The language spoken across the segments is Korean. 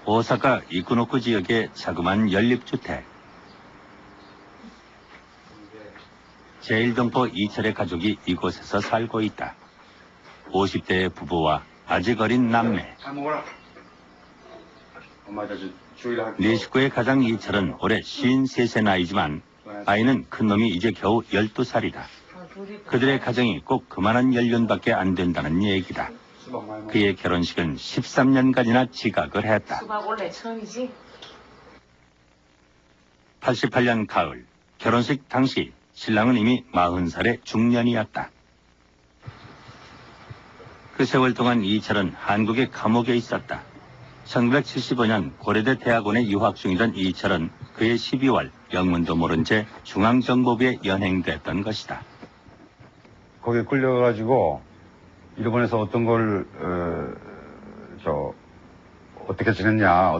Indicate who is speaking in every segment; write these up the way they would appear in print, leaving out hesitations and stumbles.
Speaker 1: 오사카 이쿠노쿠 지역의 자그마한 연립주택. 제일동포 이철의 가족이 이곳에서 살고 있다. 50대의 부부와 아직 어린 남매. 네 식구의 가장 이철은 올해 53세 나이지만 아이는 큰놈이 이제 겨우 12살이다. 그들의 가정이 꼭 그만한 연륜밖에 안 된다는 얘기다. 그의 결혼식은 13년간이나 지각을 했다.
Speaker 2: 원래 처음이지?
Speaker 1: 88년 가을, 결혼식 당시 신랑은 이미 40살의 중년이었다. 그 세월 동안 이철은 한국의 감옥에 있었다. 1975년 고려대 대학원에 유학 중이던 이철은 그해 12월 영문도 모른 채 중앙정보부에 연행됐던 것이다.
Speaker 3: 거기에 끌려가지고 일본에서 어떤 걸 어떻게 지냈냐,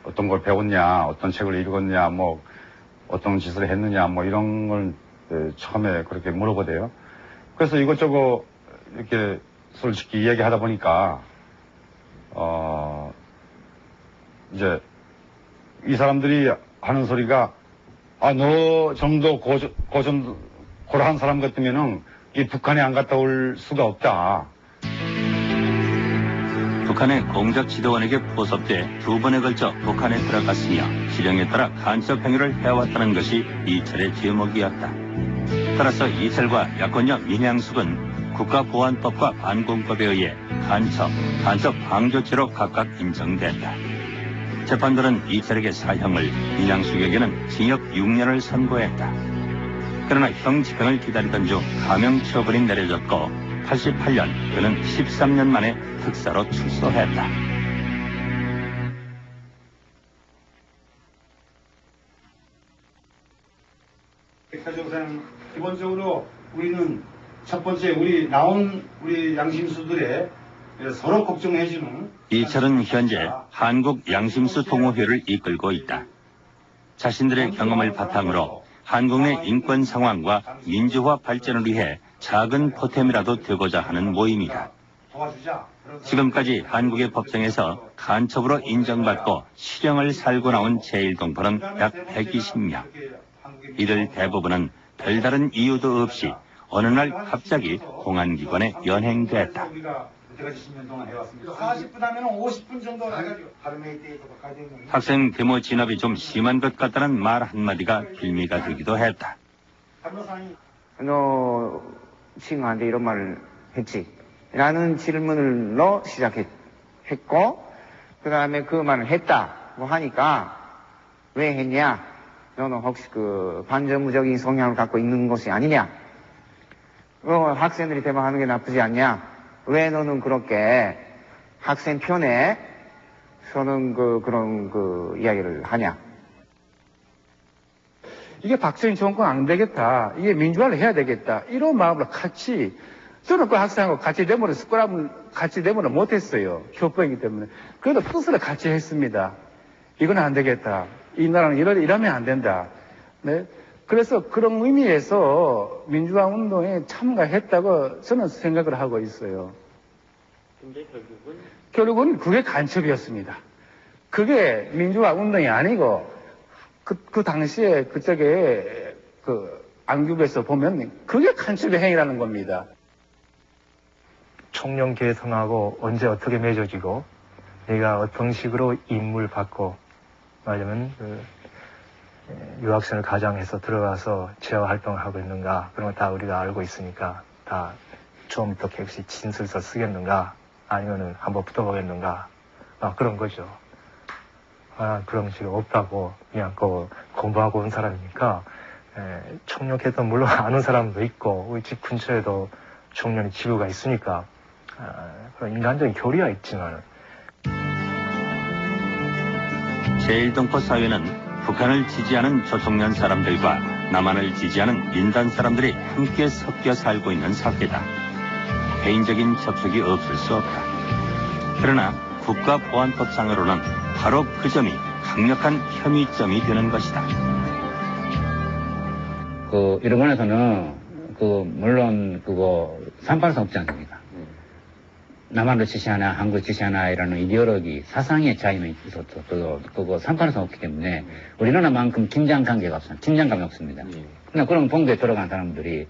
Speaker 3: 어떤 걸 배웠냐, 어떤 책을 읽었냐, 뭐 어떤 짓을 했느냐, 뭐 이런 걸 처음에 그렇게 물어보대요. 그래서 이것저것 이렇게 솔직히 이야기하다 보니까 이제 이 사람들이 하는 소리가 너 정도 고라한 사람 같으면은 이 북한에 안 갔다 올 수가 없다.
Speaker 1: 북한의 공작 지도원에게 포섭돼 2번에 걸쳐 북한에 들어갔으며 지령에 따라 간첩 행위를 해왔다는 것이 이철의 제목이었다. 따라서 이철과 약혼녀 민양숙은 국가보안법과 반공법에 의해 간첩 방조죄로 각각 인정됐다. 재판들은 이철에게 사형을, 민양숙에게는 징역 6년을 선고했다. 그러나 형 집행을 기다리던 중 감형 처분이 내려졌고 88년 그는 13년 만에 특사로 출소했다.
Speaker 4: 백사정상 기본적으로 우리는 첫 번째 우리 양심수들의 서로 걱정해주는
Speaker 1: 이철은 현재 한국 양심수 동호회를 이끌고 있다. 자신들의 경험을 바탕으로 한국 내 인권 상황과 민주화 발전을 위해 작은 보탬이라도 되고자 하는 모임이다. 지금까지 한국의 법정에서 간첩으로 인정받고 실형을 살고 나온 제1동포는 약 120명. 이들 대부분은 별다른 이유도 없이 어느 날 갑자기 공안기관에 연행됐다.
Speaker 4: 40분 하면 50분 정도 해가지고
Speaker 1: 학생 데모 진압이 좀 심한 것 같다는 말 한마디가 빌미가 되기도 했다.
Speaker 5: 너 친구한테 이런 말을 했지? 라는 질문으로 시작했고 그 다음에 그 말을 했다고 하니까 왜 했냐? 너는 혹시 그 반전무적인 성향을 갖고 있는 것이 아니냐? 학생들이 대화하는 게 나쁘지 않냐? 왜 너는 그렇게 학생 편에 서는 그런 이야기를 하냐?
Speaker 6: 이게 박정희 정권 안 되겠다. 이게 민주화를 해야 되겠다. 이런 마음으로 같이, 저는 그 학생하고 같이 데모를 못했어요. 교포이기 때문에. 그래도 뜻을 같이 했습니다. 이건 안 되겠다. 이 나라는 이러면 안 된다. 네? 그래서 그런 의미에서 민주화 운동에 참가했다고 저는 생각을 하고 있어요. 근데 결국은 그게 간첩이었습니다. 그게 민주화 운동이 아니고 그 당시에 그쪽에 안국에서 보면 그게 간첩의 행위라는 겁니다.
Speaker 7: 총령 계성하고 언제 어떻게 맺어지고 내가 어떤 식으로 임무를 받고 말하자면 유학생을 가장해서 들어가서 재화 활동을 하고 있는가 그런 거 다 우리가 알고 있으니까 다 처음부터 혹시 진술서 쓰겠는가 아니면은 한번 붙어보겠는가 그런 거죠. 그런 식으로 없다고 그냥 공부하고 온 사람이니까 총력해서 물론 아는 사람도 있고 우리 집 근처에도 총련의 지구가 있으니까 그런 인간적인 교리가 있지만
Speaker 1: 제1동포 사회는 북한을 지지하는 조총련 사람들과 남한을 지지하는 민단 사람들이 함께 섞여 살고 있는 사회다. 개인적인 접촉이 없을 수 없다. 그러나 국가보안법상으로는 바로 그 점이 강력한 혐의점이 되는 것이다.
Speaker 3: 일본에서는 물론 383 없지 않습니까?
Speaker 2: 남한을 지시하나 한국을 지시하나라는 이데올로기, 사상의 차이는 있어도 그거 상관없이 없기 때문에 우리나라만큼 긴장 관계가 없습니다. 긴장감이 없습니다. 그냥 그런 본국에 들어간 사람들이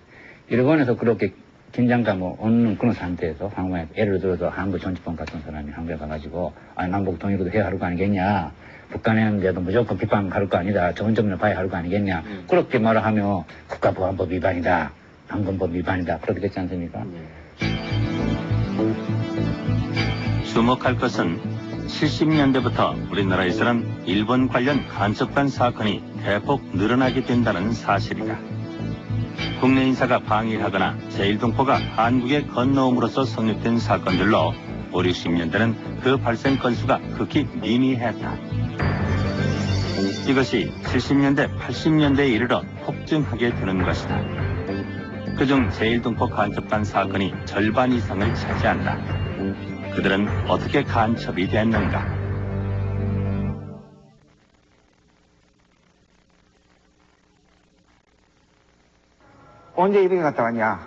Speaker 2: 일본에서 그렇게 긴장감을 얻는 그런 상태에서 한국에 예를 들어서 한국 정치권 같은 사람이 한국에 가가지고 남북 통일도 해야 할 거 아니겠냐, 북한에는데도 무조건 비판할 거 아니다, 좋은 점을 봐야 할 거 아니겠냐, 그렇게 말을 하면 국가보안법 위반이다, 방공법 위반이다, 그렇게 됐지 않습니까?
Speaker 1: 주목할 것은 70년대부터 우리나라에서는 일본 관련 간첩단 사건이 대폭 늘어나게 된다는 사실이다. 국내 인사가 방일하거나 제1동포가 한국에 건너옴으로써 성립된 사건들로 5, 60년대는 그 발생 건수가 극히 미미했다. 이것이 70년대, 80년대에 이르러 폭증하게 되는 것이다. 그중 제1동포 간첩단 사건이 절반 이상을 차지한다. 그들은 어떻게 간첩이 됐는가?
Speaker 5: 언제 이북에 갔다 왔냐?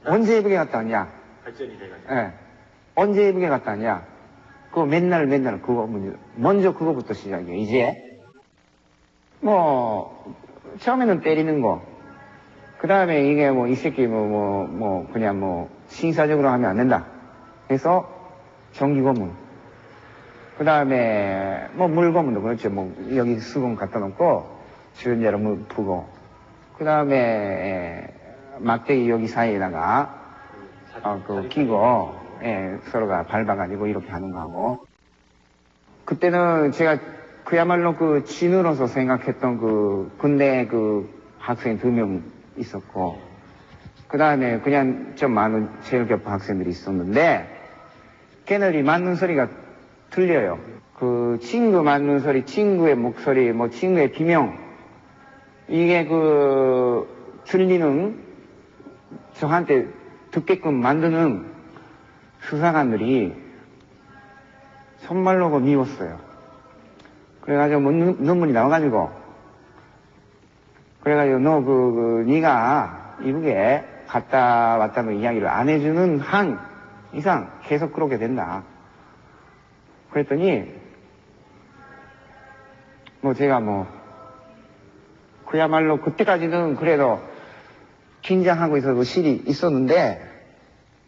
Speaker 5: 언제 이북에 갔다 왔냐?
Speaker 1: 발전이 돼가지고.
Speaker 5: 예. 언제 이북에 갔다 왔냐? 그거 맨날 그거 먼저 그거부터 시작이에요. 이제 뭐 처음에는 때리는 거, 그 다음에 이게 뭐 이 새끼 그냥 뭐 신사적으로 하면 안 된다. 그래서 정기고문. 그 다음에 뭐 물고문도 그렇죠. 뭐 여기 수건 갖다 놓고 주연자로 물 푸고. 그 다음에 막대기 여기 사이에다가 끼고 서로가 밟아가지고 이렇게 하는 거하고. 그때는 제가 그야말로 그 진으로서 생각했던 그 군대 그 학생 2명 있었고, 그 다음에 그냥 좀 많은 체육교포 학생들이 있었는데, 걔네들이 맞는 소리가 틀려요. 그 친구 맞는 소리, 친구의 목소리, 뭐 친구의 비명, 이게 그 들리는, 저한테 듣게끔 만드는 수사관들이 정말로 미웠어요. 그래가지고 뭐 눈물이 나와가지고, 그래가지고 너 네가 이북에 갔다 왔다는 이야기를 안 해주는 한 이상 계속 그렇게 된다. 그랬더니 뭐 제가 뭐 그야말로 그때까지는 그래도 긴장하고 있어서 실이 있었는데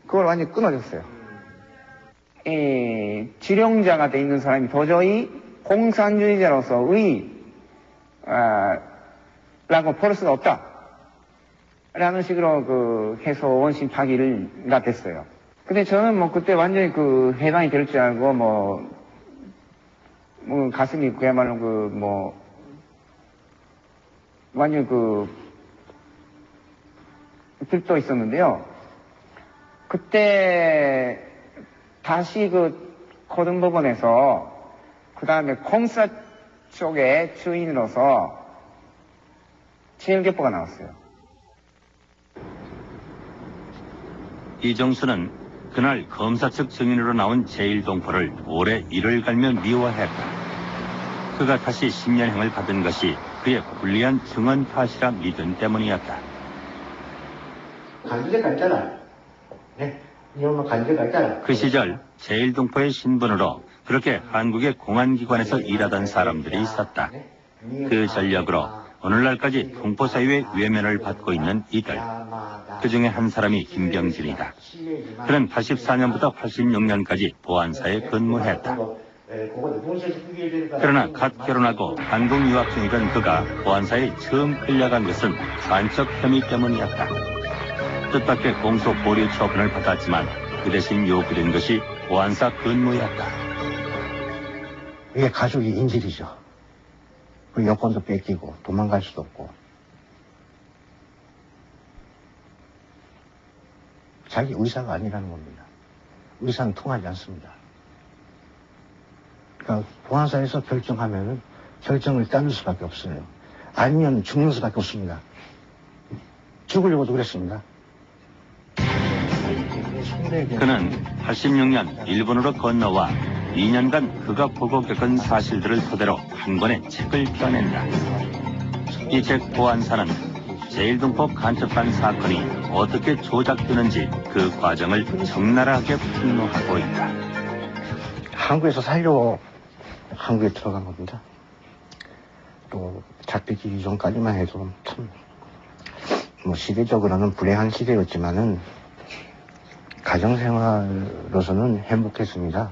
Speaker 5: 그걸 완전히 끊어졌어요. 지령자가 돼 있는 사람이 도저히 공산주의자로서의 라고 볼 수가 없다 라는 식으로 그 해소 원심 파기가 됐어요. 근데 저는 뭐 그때 완전히 그 해방이 될 줄 알고 뭐 가슴이 그야말로 완전히 들떠 있었는데요. 그때 다시 그 고등법원에서 그 다음에 공사 쪽의 주인으로서 제1교포가 나왔어요.
Speaker 1: 이정수는 그날 검사 측 증인으로 나온 제1동포를 오래 이를 갈며 미워했다. 그가 다시 10년형을 받은 것이 그의 불리한 증언 파시라 믿음 때문이었다.
Speaker 8: 간주가 있잖아. 네. 이 엄마 간주가 있잖아.
Speaker 1: 그 시절 제1동포의 신분으로 그렇게 한국의 공안기관에서 일하던 사람들이 있었다. 그 전력으로 오늘날까지 동포 사회의 외면을 받고 있는 이들. 그 중에 한 사람이 김병진이다. 그는 84년부터 86년까지 보안사에 근무했다. 그러나 갓 결혼하고 한국 유학 중이던 그가 보안사에 처음 끌려간 것은 간첩 혐의 때문이었다. 뜻밖의 공소 보류 처분을 받았지만 그 대신 요구된 것이 보안사 근무였다.
Speaker 8: 이게 가족이 인질이죠. 그 여권도 뺏기고 도망갈 수도 없고. 자기 의사가 아니라는 겁니다. 의사는 통하지 않습니다. 그러니까 보안사에서 결정하면은 결정을 따를 수밖에 없어요. 아니면 죽는 수밖에 없습니다. 죽으려고도 그랬습니다.
Speaker 1: 그는 86년 일본으로 건너와 2년간 그가 보고 겪은 사실들을 토대로 한 권의 책을 펴낸다. 이 책 보안사는 제1동포 간첩반 사건이 어떻게 조작되는지 그 과정을 적나라하게 폭로하고 있다.
Speaker 8: 한국에서 살려고 한국에 들어간 겁니다. 또 잡히기 이전까지만 해도 참 시대적으로는 불행한 시대였지만은 가정생활로서는 행복했습니다.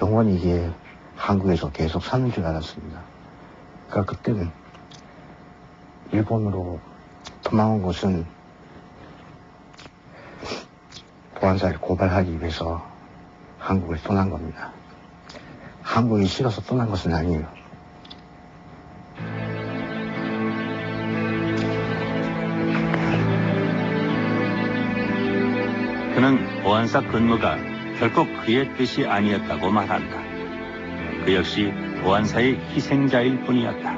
Speaker 8: 영원히 이게 한국에서 계속 사는 줄 알았습니다. 그러니까 그때는 일본으로 도망온 것은 보안사를 고발하기 위해서 한국을 떠난 겁니다. 한국이 싫어서 떠난 것은 아니에요.
Speaker 1: 그는 보안사 근무가 결코 그의 뜻이 아니었다고 말한다. 그 역시 보안사의 희생자일 뿐이었다.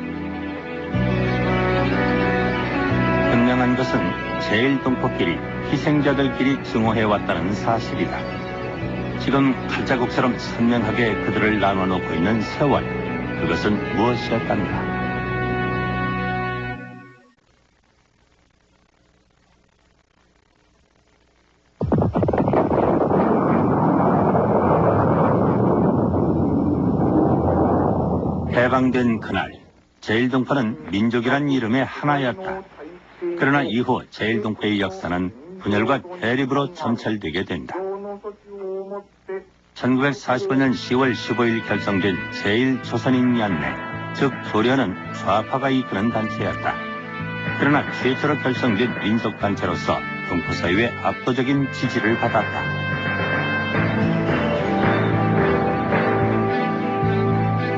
Speaker 1: 분명한 것은 제1동포끼리 희생자들끼리 증오해왔다는 사실이다. 지금 칼자국처럼 선명하게 그들을 나눠놓고 있는 세월, 그것은 무엇이었단가? 해방된 그날, 제1동포는 민족이란 이름의 하나였다. 그러나 이후 제1동포의 역사는 분열과 대립으로 점철되게 된다. 1945년 10월 15일 결성된 제1조선인연맹, 즉 조련은 좌파가 이끄는 단체였다. 그러나 최초로 결성된 민속단체로서 동포사회의 압도적인 지지를 받았다.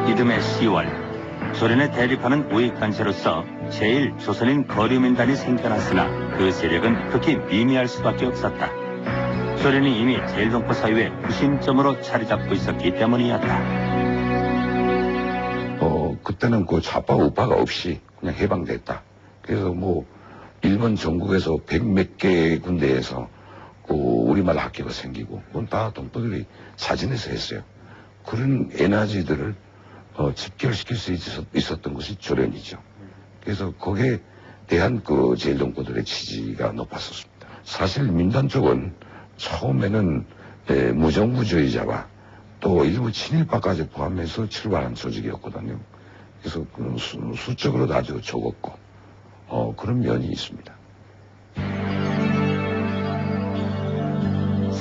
Speaker 1: 이듬해 10월, 조련에 대립하는 우익단체로서 제1조선인 거류민단이 생겨났으나 그 세력은 극히 미미할 수밖에 없었다. 조련이 이미 제1동포 사회의 구심점으로 자리 잡고 있었기 때문이었다.
Speaker 9: 그때는 그 좌파 우파가 없이 그냥 해방됐다. 그래서 일본 전국에서 100몇 개 군대에서 그 우리말 학교가 생기고 그건 다 동포들이 자진해서 했어요. 그런 에너지들을 집결시킬 수 있었던 것이 조련이죠. 그래서 거기에 대한 그 제1동포들의 지지가 높았었습니다. 사실 민단 쪽은 처음에는 무정부주의자와 또 일부 친일파까지 포함해서 출발한 조직이었거든요. 그래서 수적으로도 아주 적었고 그런 면이 있습니다.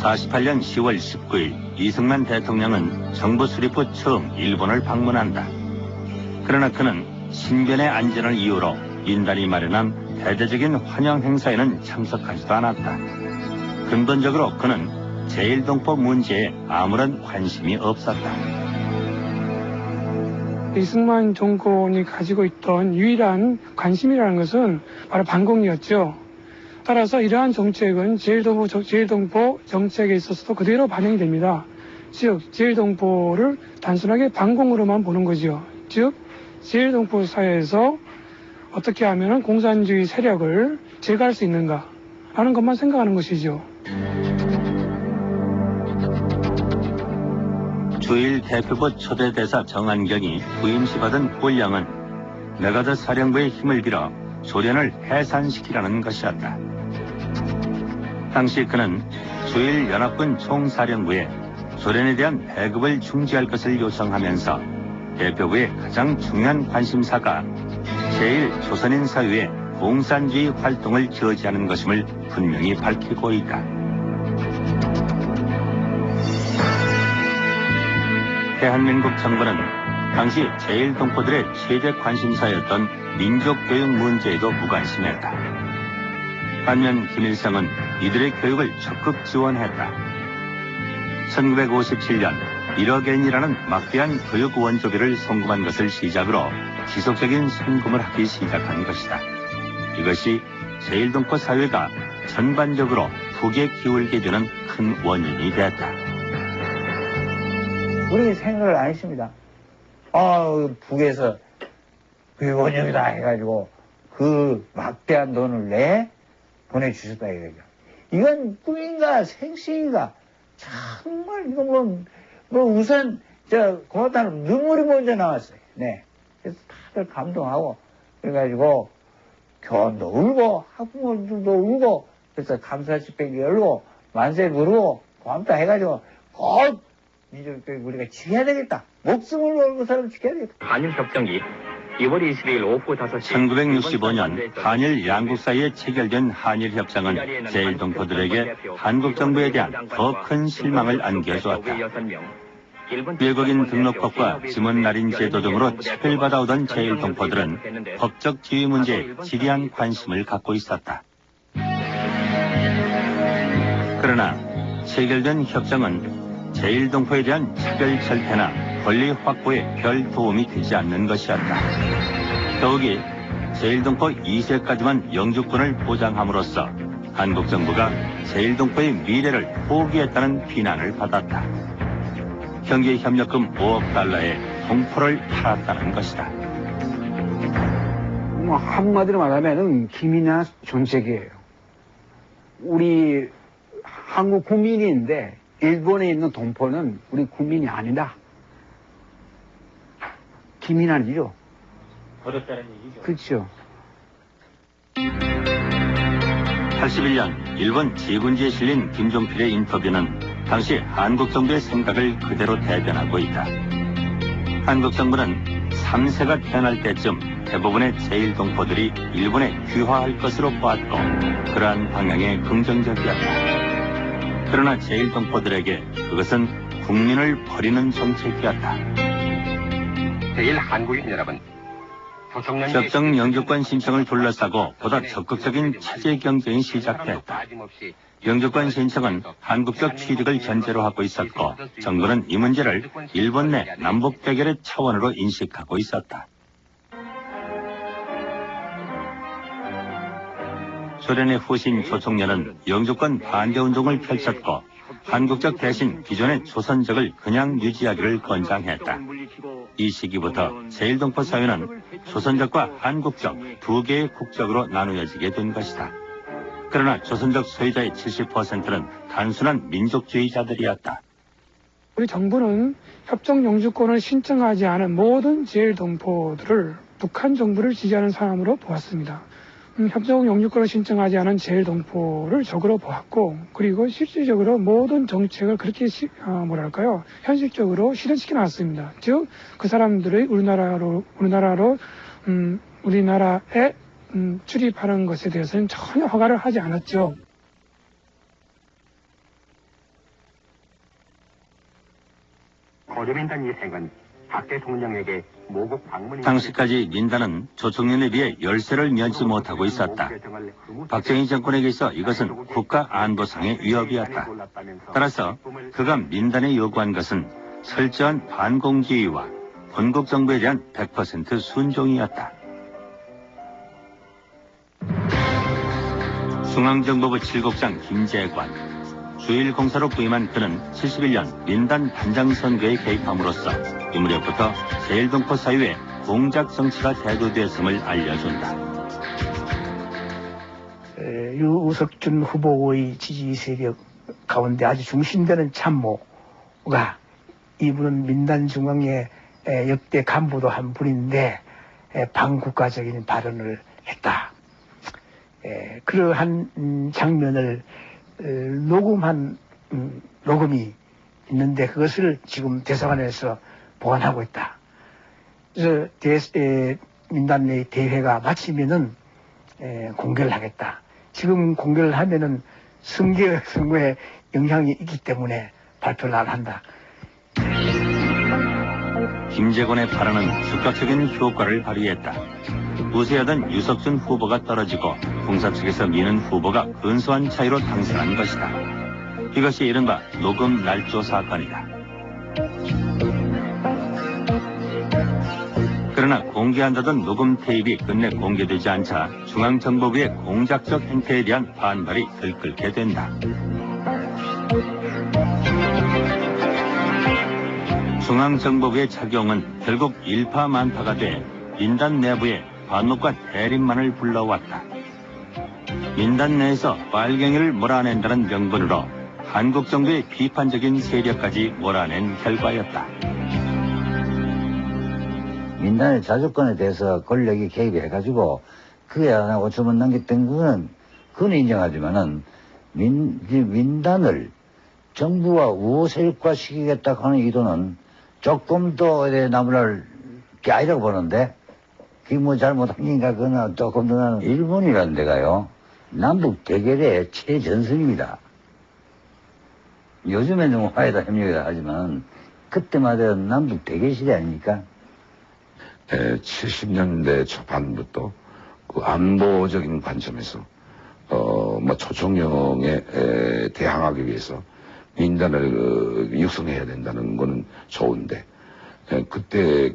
Speaker 1: 48년 10월 19일 이승만 대통령은 정부 수립 후 처음 일본을 방문한다. 그러나 그는 신변의 안전을 이유로 인단이 마련한 대대적인 환영 행사에는 참석하지도 않았다. 근본적으로 그는 제1동포 문제에 아무런 관심이 없었다.
Speaker 10: 이승만 정권이 가지고 있던 유일한 관심이라는 것은 바로 반공이었죠. 따라서 이러한 정책은 제1동포 정책에 있어서도 그대로 반영이 됩니다. 즉, 제1동포를 단순하게 반공으로만 보는 거죠. 즉, 제1동포 사회에서 어떻게 하면 공산주의 세력을 제거할 수 있는가 하는 것만 생각하는 것이죠.
Speaker 1: 주일 대표부 초대대사 정한경이 부임시 받은 권량은 메가더 사령부의 힘을 빌어 조련을 해산시키라는 것이었다. 당시 그는 주일 연합군 총사령부에 조련에 대한 배급을 중지할 것을 요청하면서 대표부의 가장 중요한 관심사가 제1조선인 사회의 공산주의 활동을 저지하는 것임을 분명히 밝히고 있다. 대한민국 정부는 당시 제1동포들의 최대 관심사였던 민족교육 문제에도 무관심했다. 반면 김일성은 이들의 교육을 적극 지원했다. 1957년 1억 엔이라는 막대한 교육 원조비를 송금한 것을 시작으로 지속적인 송금을 하기 시작한 것이다. 이것이 제1동포 사회가 전반적으로 북에 기울게 되는 큰 원인이 됐다.
Speaker 5: 우리 생각을 안 했습니다. 북에서 교육원영이다 해가지고 그 막대한 돈을 보내주셨다 이거죠. 이건 꿈인가 생시인가 정말 이거 우선 고맙다는 눈물이 먼저 나왔어요. 네. 그래서 다들 감동하고 그래가지고 교원도 울고 학부모들도 울고 그래서 감사 집회 열고 만세 부르고 고함다 해가지고 꼭 민족교육 우리가 지켜야 되겠다. 목숨을 걸고 사람 지켜야 되겠다.
Speaker 11: 한일 협정이 2월 20일 오후 5시
Speaker 1: 1965년 한일 양국 사이에 체결된 한일 협상은 제일동포들에게 한국 정부에 대한 더 큰 실망을 안겨주었다. 외국인 등록법과 지문 날인 제도 등으로 차별받아오던 제일동포들은 법적 지위 문제에 지리한 관심을 갖고 있었다. 그러나 체결된 협정은 제일동포에 대한 차별 철폐나 권리 확보에 별 도움이 되지 않는 것이었다. 더욱이 제일동포 2세까지만 영주권을 보장함으로써 한국 정부가 제일동포의 미래를 포기했다는 비난을 받았다. 경제협력금 5억 달러에 동포를 팔았다는 것이다.
Speaker 12: 뭐 한마디로 말하면은 기민한 정책이에요. 우리 한국 국민인데 일본에 있는 동포는 우리 국민이 아니다. 기민한 일이죠.
Speaker 1: 어렵다는 얘기죠.
Speaker 12: 그렇죠.
Speaker 1: 81년 일본 지군지에 실린 김종필의 인터뷰는 당시 한국 정부의 생각을 그대로 대변하고 있다. 한국 정부는 3세가 태어날 때쯤 대부분의 제일동포들이 일본에 귀화할 것으로 보았고 그러한 방향에 긍정적이었다. 그러나 제일동포들에게 그것은 국민을 버리는 정책이었다.
Speaker 11: 제일 한국인 여러분,
Speaker 1: 협정 영주권 신청을 둘러싸고 보다 적극적인 체제 경쟁이 시작됐다. 영주권 신청은 한국적 취득을 전제로 하고 있었고 정부는 이 문제를 일본 내 남북 대결의 차원으로 인식하고 있었다. 소련의 후신 조총련은 영주권 반대 운동을 펼쳤고 한국적 대신 기존의 조선적을 그냥 유지하기를 권장했다. 이 시기부터 제일동포 사회는 조선적과 한국적 두 개의 국적으로 나누어지게 된 것이다. 그러나 조선적 소유자의 70%는 단순한 민족주의자들이었다.
Speaker 10: 우리 정부는 협정 영주권을 신청하지 않은 모든 제일동포들을 북한 정부를 지지하는 사람으로 보았습니다. 협정 영주권을 신청하지 않은 제일동포를 적으로 보았고 그리고 실질적으로 모든 정책을 그렇게 현실적으로 실현시켜 놨습니다. 즉 그 사람들의 우리나라에 출입하는 것에 대해서는 전혀 허가를 하지 않았죠.
Speaker 11: 고려민단 일행은 박 대통령에게 모국 방문이
Speaker 1: 당시까지 민단은 조총련에 비해 열세를 면치 못하고 있었다. 박정희 정권에게 있어 이것은 국가 안보상의 위협이었다. 따라서 그가 민단에 요구한 것은 철저한 반공주의와 본국 정부에 대한 100% 순종이었다. 중앙정보부 7국장 김재관, 주일공사로 부임한 그는 71년 민단 단장 선거에 개입함으로써 이 무렵부터 제일동포 사회에 공작 정치가 대두되었음을 알려준다.
Speaker 12: 유석준 후보의 지지 세력 가운데 아주 중심되는 참모가 이분은 민단 중앙의 역대 간부도 한 분인데 반국가적인 발언을 했다. 그러한 장면을 녹음한 녹음이 있는데 그것을 지금 대사관에서 보관하고 있다. 그래서 민단의 대회가 마치면은 공개를 하겠다. 지금 공개를 하면은 선거에 영향이 있기 때문에 발표를 안 한다.
Speaker 1: 김재권의 발언은 즉각적인 효과를 발휘했다. 우세하던 유석준 후보가 떨어지고 공사 측에서 미는 후보가 근소한 차이로 당선한 것이다. 이것이 이른바 녹음 날조 사건이다. 그러나 공개한다던 녹음 테이프가 끝내 공개되지 않자 중앙정보부의 공작적 행태에 대한 반발이 들끓게 된다. 중앙정보부의 작용은 결국 일파만파가 돼 민단 내부에 반목과 대립만을 불러왔다. 민단 내에서 빨갱이를 몰아낸다는 명분으로 한국 정부의 비판적인 세력까지 몰아낸 결과였다.
Speaker 2: 민단의 자주권에 대해서 권력이 개입을 해가지고 그게 5천만 남겼던 그건 인정하지만은, 민단을 정부와 우호세력화 시키겠다 하는 의도는 조금 더 나무랄 게 아니라고 보는데, 그게 뭐 잘못한 게인가, 그거는 조금 더 나는 일본이라는 데가요, 남북 대결의 최전선입니다. 요즘에는 화해다 협력이다 하지만, 그때마다 남북 대결 시대 아닙니까?
Speaker 9: 70년대 초반부터 그 안보적인 관점에서 초청령에 대항하기 위해서 민단을 육성해야 된다는 거는 좋은데, 그때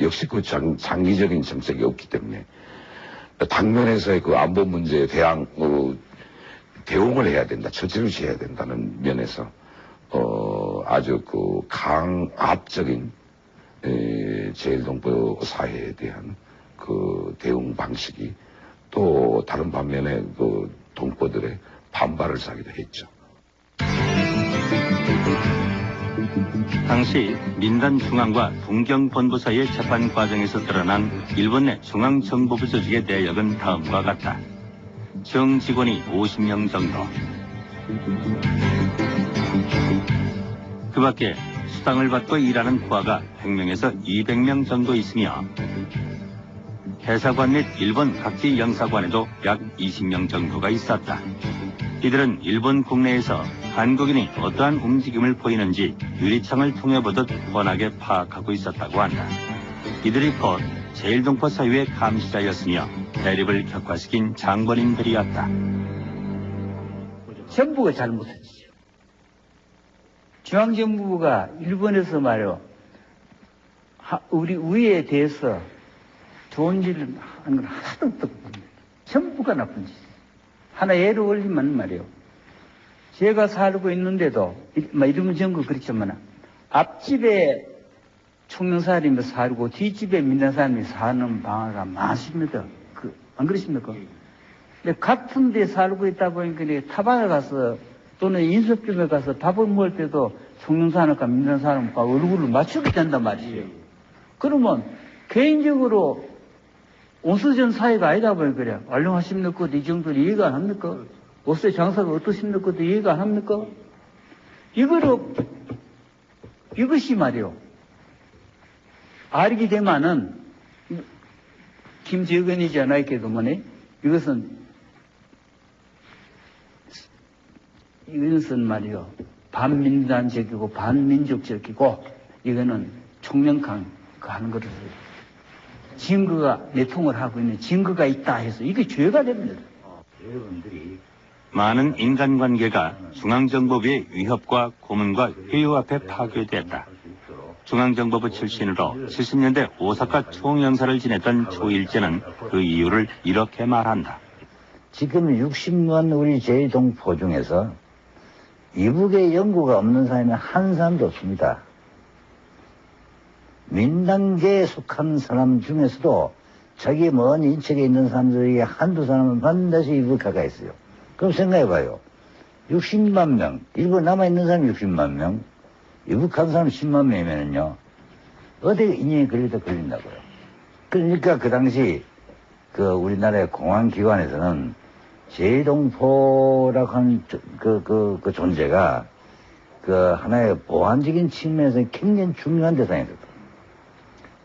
Speaker 9: 역시 장기적인 정책이 없기 때문에 당면에서의 안보 문제에 대응을 해야 된다, 처치를 해야 된다는 면에서 아주 강압적인 제1동포 사회에 대한 대응 방식이 또 다른 반면에 동포들의 반발을 사기도 했죠.
Speaker 1: 당시 민단 중앙과 동경본부 사이의 재판 과정에서 드러난 일본 내 중앙정보부 조직의 내역은 다음과 같다. 정직원이 50명 정도. 그 밖에 수당을 받고 일하는 부하가 100명에서 200명 정도 있으며 대사관 및 일본 각지 영사관에도 약 20명 정도가 있었다. 이들은 일본 국내에서 한국인이 어떠한 움직임을 보이는지 유리창을 통해 보듯 뻔하게 파악하고 있었다고 한다. 이들이 곧 제1동포 사유의 감시자였으며 대립을 격화시킨 장본인들이었다.
Speaker 2: 정부가 잘못했죠. 중앙정부가 일본에서 말이요, 우리 위에 대해서 좋은 일을 하는 건 하나도 없다고 봅니다. 전부가 나쁜 짓. 하나 예를 올리면 말이요, 제가 살고 있는데도 이름은 전부 그렇지만 앞집에 총명사람이 살고 뒷집에 민단사람이 사는 방화가 많습니다. 안 그렇습니까? 근데 같은 데 살고 있다 보니까 타방에 가서 또는 인섭점에 가서 밥을 먹을 때도 총명사람과 민단사람과 얼굴을 맞추게 된단 말이에요. 그러면 개인적으로 온수전 사이가 아니다 보니까 그래. 훌륭하십니까? 이 정도는 이해가 안 합니까? 옷의 장사가 어떠십니까? 이해가 안 합니까? 이것이 말이요, 알게 되면은, 김재근이지 않았게도 뭐네, 이것은 말이요, 반민단적이고 반민족적이고, 이거는 총명강 하는 것을 증거가 내통을 하고 있는 증거가 있다 해서 이게 죄가 됩니다. 여러분들이
Speaker 1: 많은 인간관계가 중앙정보부의 위협과 고문과 회유 앞에 파괴됐다. 중앙정보부 출신으로 70년대 오사카 총영사를 지냈던 조일제는 그 이유를 이렇게 말한다.
Speaker 2: 지금 60만 우리 제1동포 중에서 이북의 연구가 없는 사람이 한 사람도 없습니다. 민단계에 속한 사람 중에서도 자기 먼 인척에 있는 사람들이 한두 사람은 반드시 이북가가 있어요. 그럼 생각해봐요. 60만 명, 일본 남아있는 사람이 60만 명, 이북한 사람 10만 명이면요, 어디 인연이 걸리다 걸린다고요. 그러니까 그 당시 우리나라의 공안기관에서는 제1동포라고 하는 그 존재가 하나의 보안적인 측면에서 굉장히 중요한 대상이었다.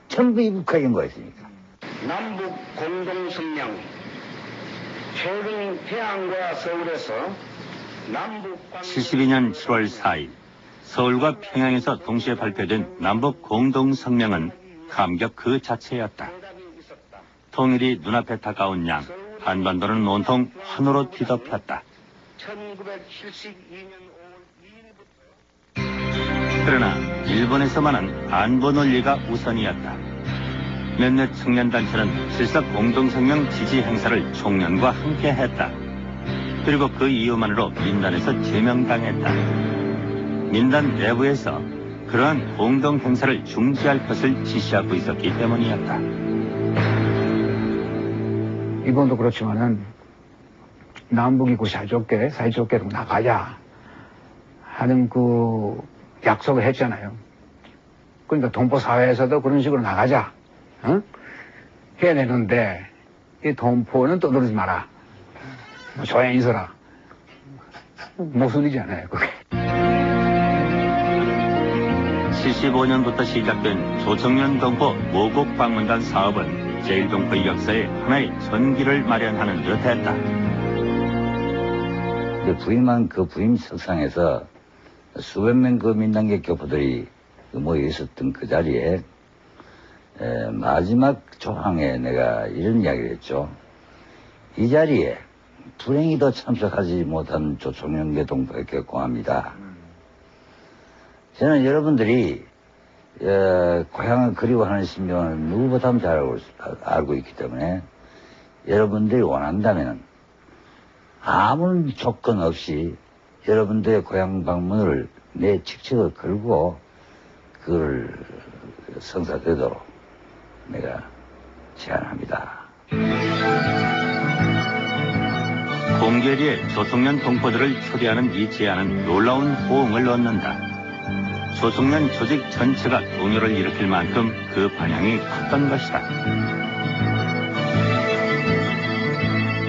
Speaker 2: 전부 이북화 연구가 있으니까.
Speaker 13: 남북 공동성명, 최근 평양과 서울에서 남북
Speaker 1: 72년 7월 4일 서울과 평양에서 동시에 발표된 남북 공동성명은 감격 그 자체였다. 통일이 눈앞에 다가온 양 한반도는 온통 환호로 뒤덮였다.
Speaker 13: 1972년 5월 2일부터
Speaker 1: 그러나 일본에서만은 안보 논리가 우선이었다. 몇몇 청년단체는 실사 공동성명 지지 행사를 총련과 함께 했다. 그리고 그 이유만으로 민단에서 제명당했다. 민단 내부에서 그러한 공동행사를 중지할 것을 지시하고 있었기 때문이었다.
Speaker 12: 일본도 그렇지만은 남북이고 사이좋게 나가자 하는 그 약속을 했잖아요. 그러니까 동포사회에서도 그런 식으로 나가자 해야 되는데 이 동포는 떠들지 마라. 조용히 있어라. 모순이잖아요, 그게.
Speaker 1: 75년부터 시작된 조청년 동포 모국 방문단 사업은 제일동포의 역사에 하나의 전기를 마련하는 듯 했다.
Speaker 2: 부임한 그 부임 석상에서 수백 명 그 민단계 교포들이 모여 있었던 그 자리에 마지막 조항에 내가 이런 이야기를 했죠. 이 자리에 불행히도 참석하지 못한 조청년계 동포에게 공합니다. 저는 여러분들이 고향을 그리워하는 심정을 누구보다 잘 알고 있기 때문에 여러분들이 원한다면 아무런 조건 없이 여러분들의 고향 방문을 내 직책을 걸고 그걸 성사되도록 내가 제안합니다.
Speaker 1: 공개리에 조청년 동포들을 초대하는 이 제안은 놀라운 호응을 얻는다. 조청년 조직 전체가 동요를 일으킬 만큼 그 반향이 컸던 것이다.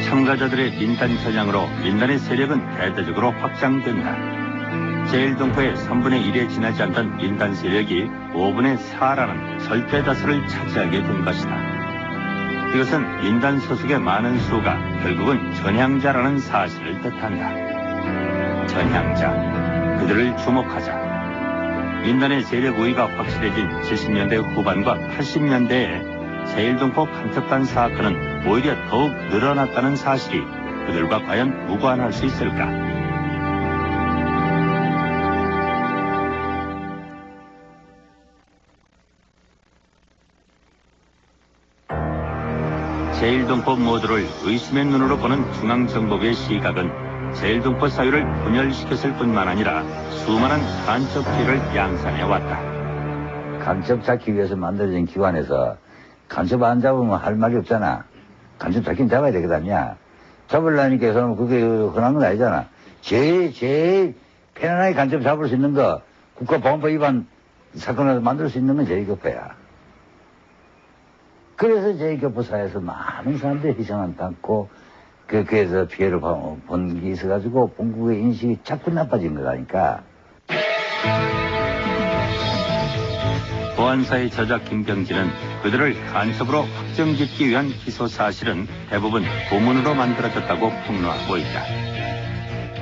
Speaker 1: 참가자들의 민단 전향으로 민단의 세력은 대대적으로 확장된다. 제일동포의 3분의 1에 지나지 않던 민단 세력이 5분의 4라는 절대 다수를 차지하게 된 것이다. 이것은 민단 소속의 많은 수가 결국은 전향자라는 사실을 뜻한다. 전향자, 그들을 주목하자. 민단의 세력 우위가 확실해진 70년대 후반과 80년대에 제일동포 간첩단 사건은 오히려 더욱 늘어났다는 사실이 그들과 과연 무관할 수 있을까? 제일동포 모두를 의심의 눈으로 보는 중앙정보부의 시각은 제일동포 사회를 분열시켰을 뿐만 아니라 수많은 간첩 피해를 양산해왔다.
Speaker 2: 간첩 잡기 위해서 만들어진 기관에서 간첩 안 잡으면 할 말이 없잖아. 간첩 잡긴 잡아야 되거든요. 잡으려니까 해서는 그게 흔한 건 아니잖아. 제일 편안하게 간첩 잡을 수 있는 거, 국가보안법 위반 사건을 만들 수 있는 건 제일교포야. 그래서 제일교포사에서 많은 사람들이 희생을 당고 그에서 피해를 본 게 있어가지고 본국의 인식이 자꾸 나빠진 거라니까.
Speaker 1: 보안사의 저자 김병진은 그들을 간첩으로 확정짓기 위한 기소 사실은 대부분 고문으로 만들어졌다고 폭로하고 있다.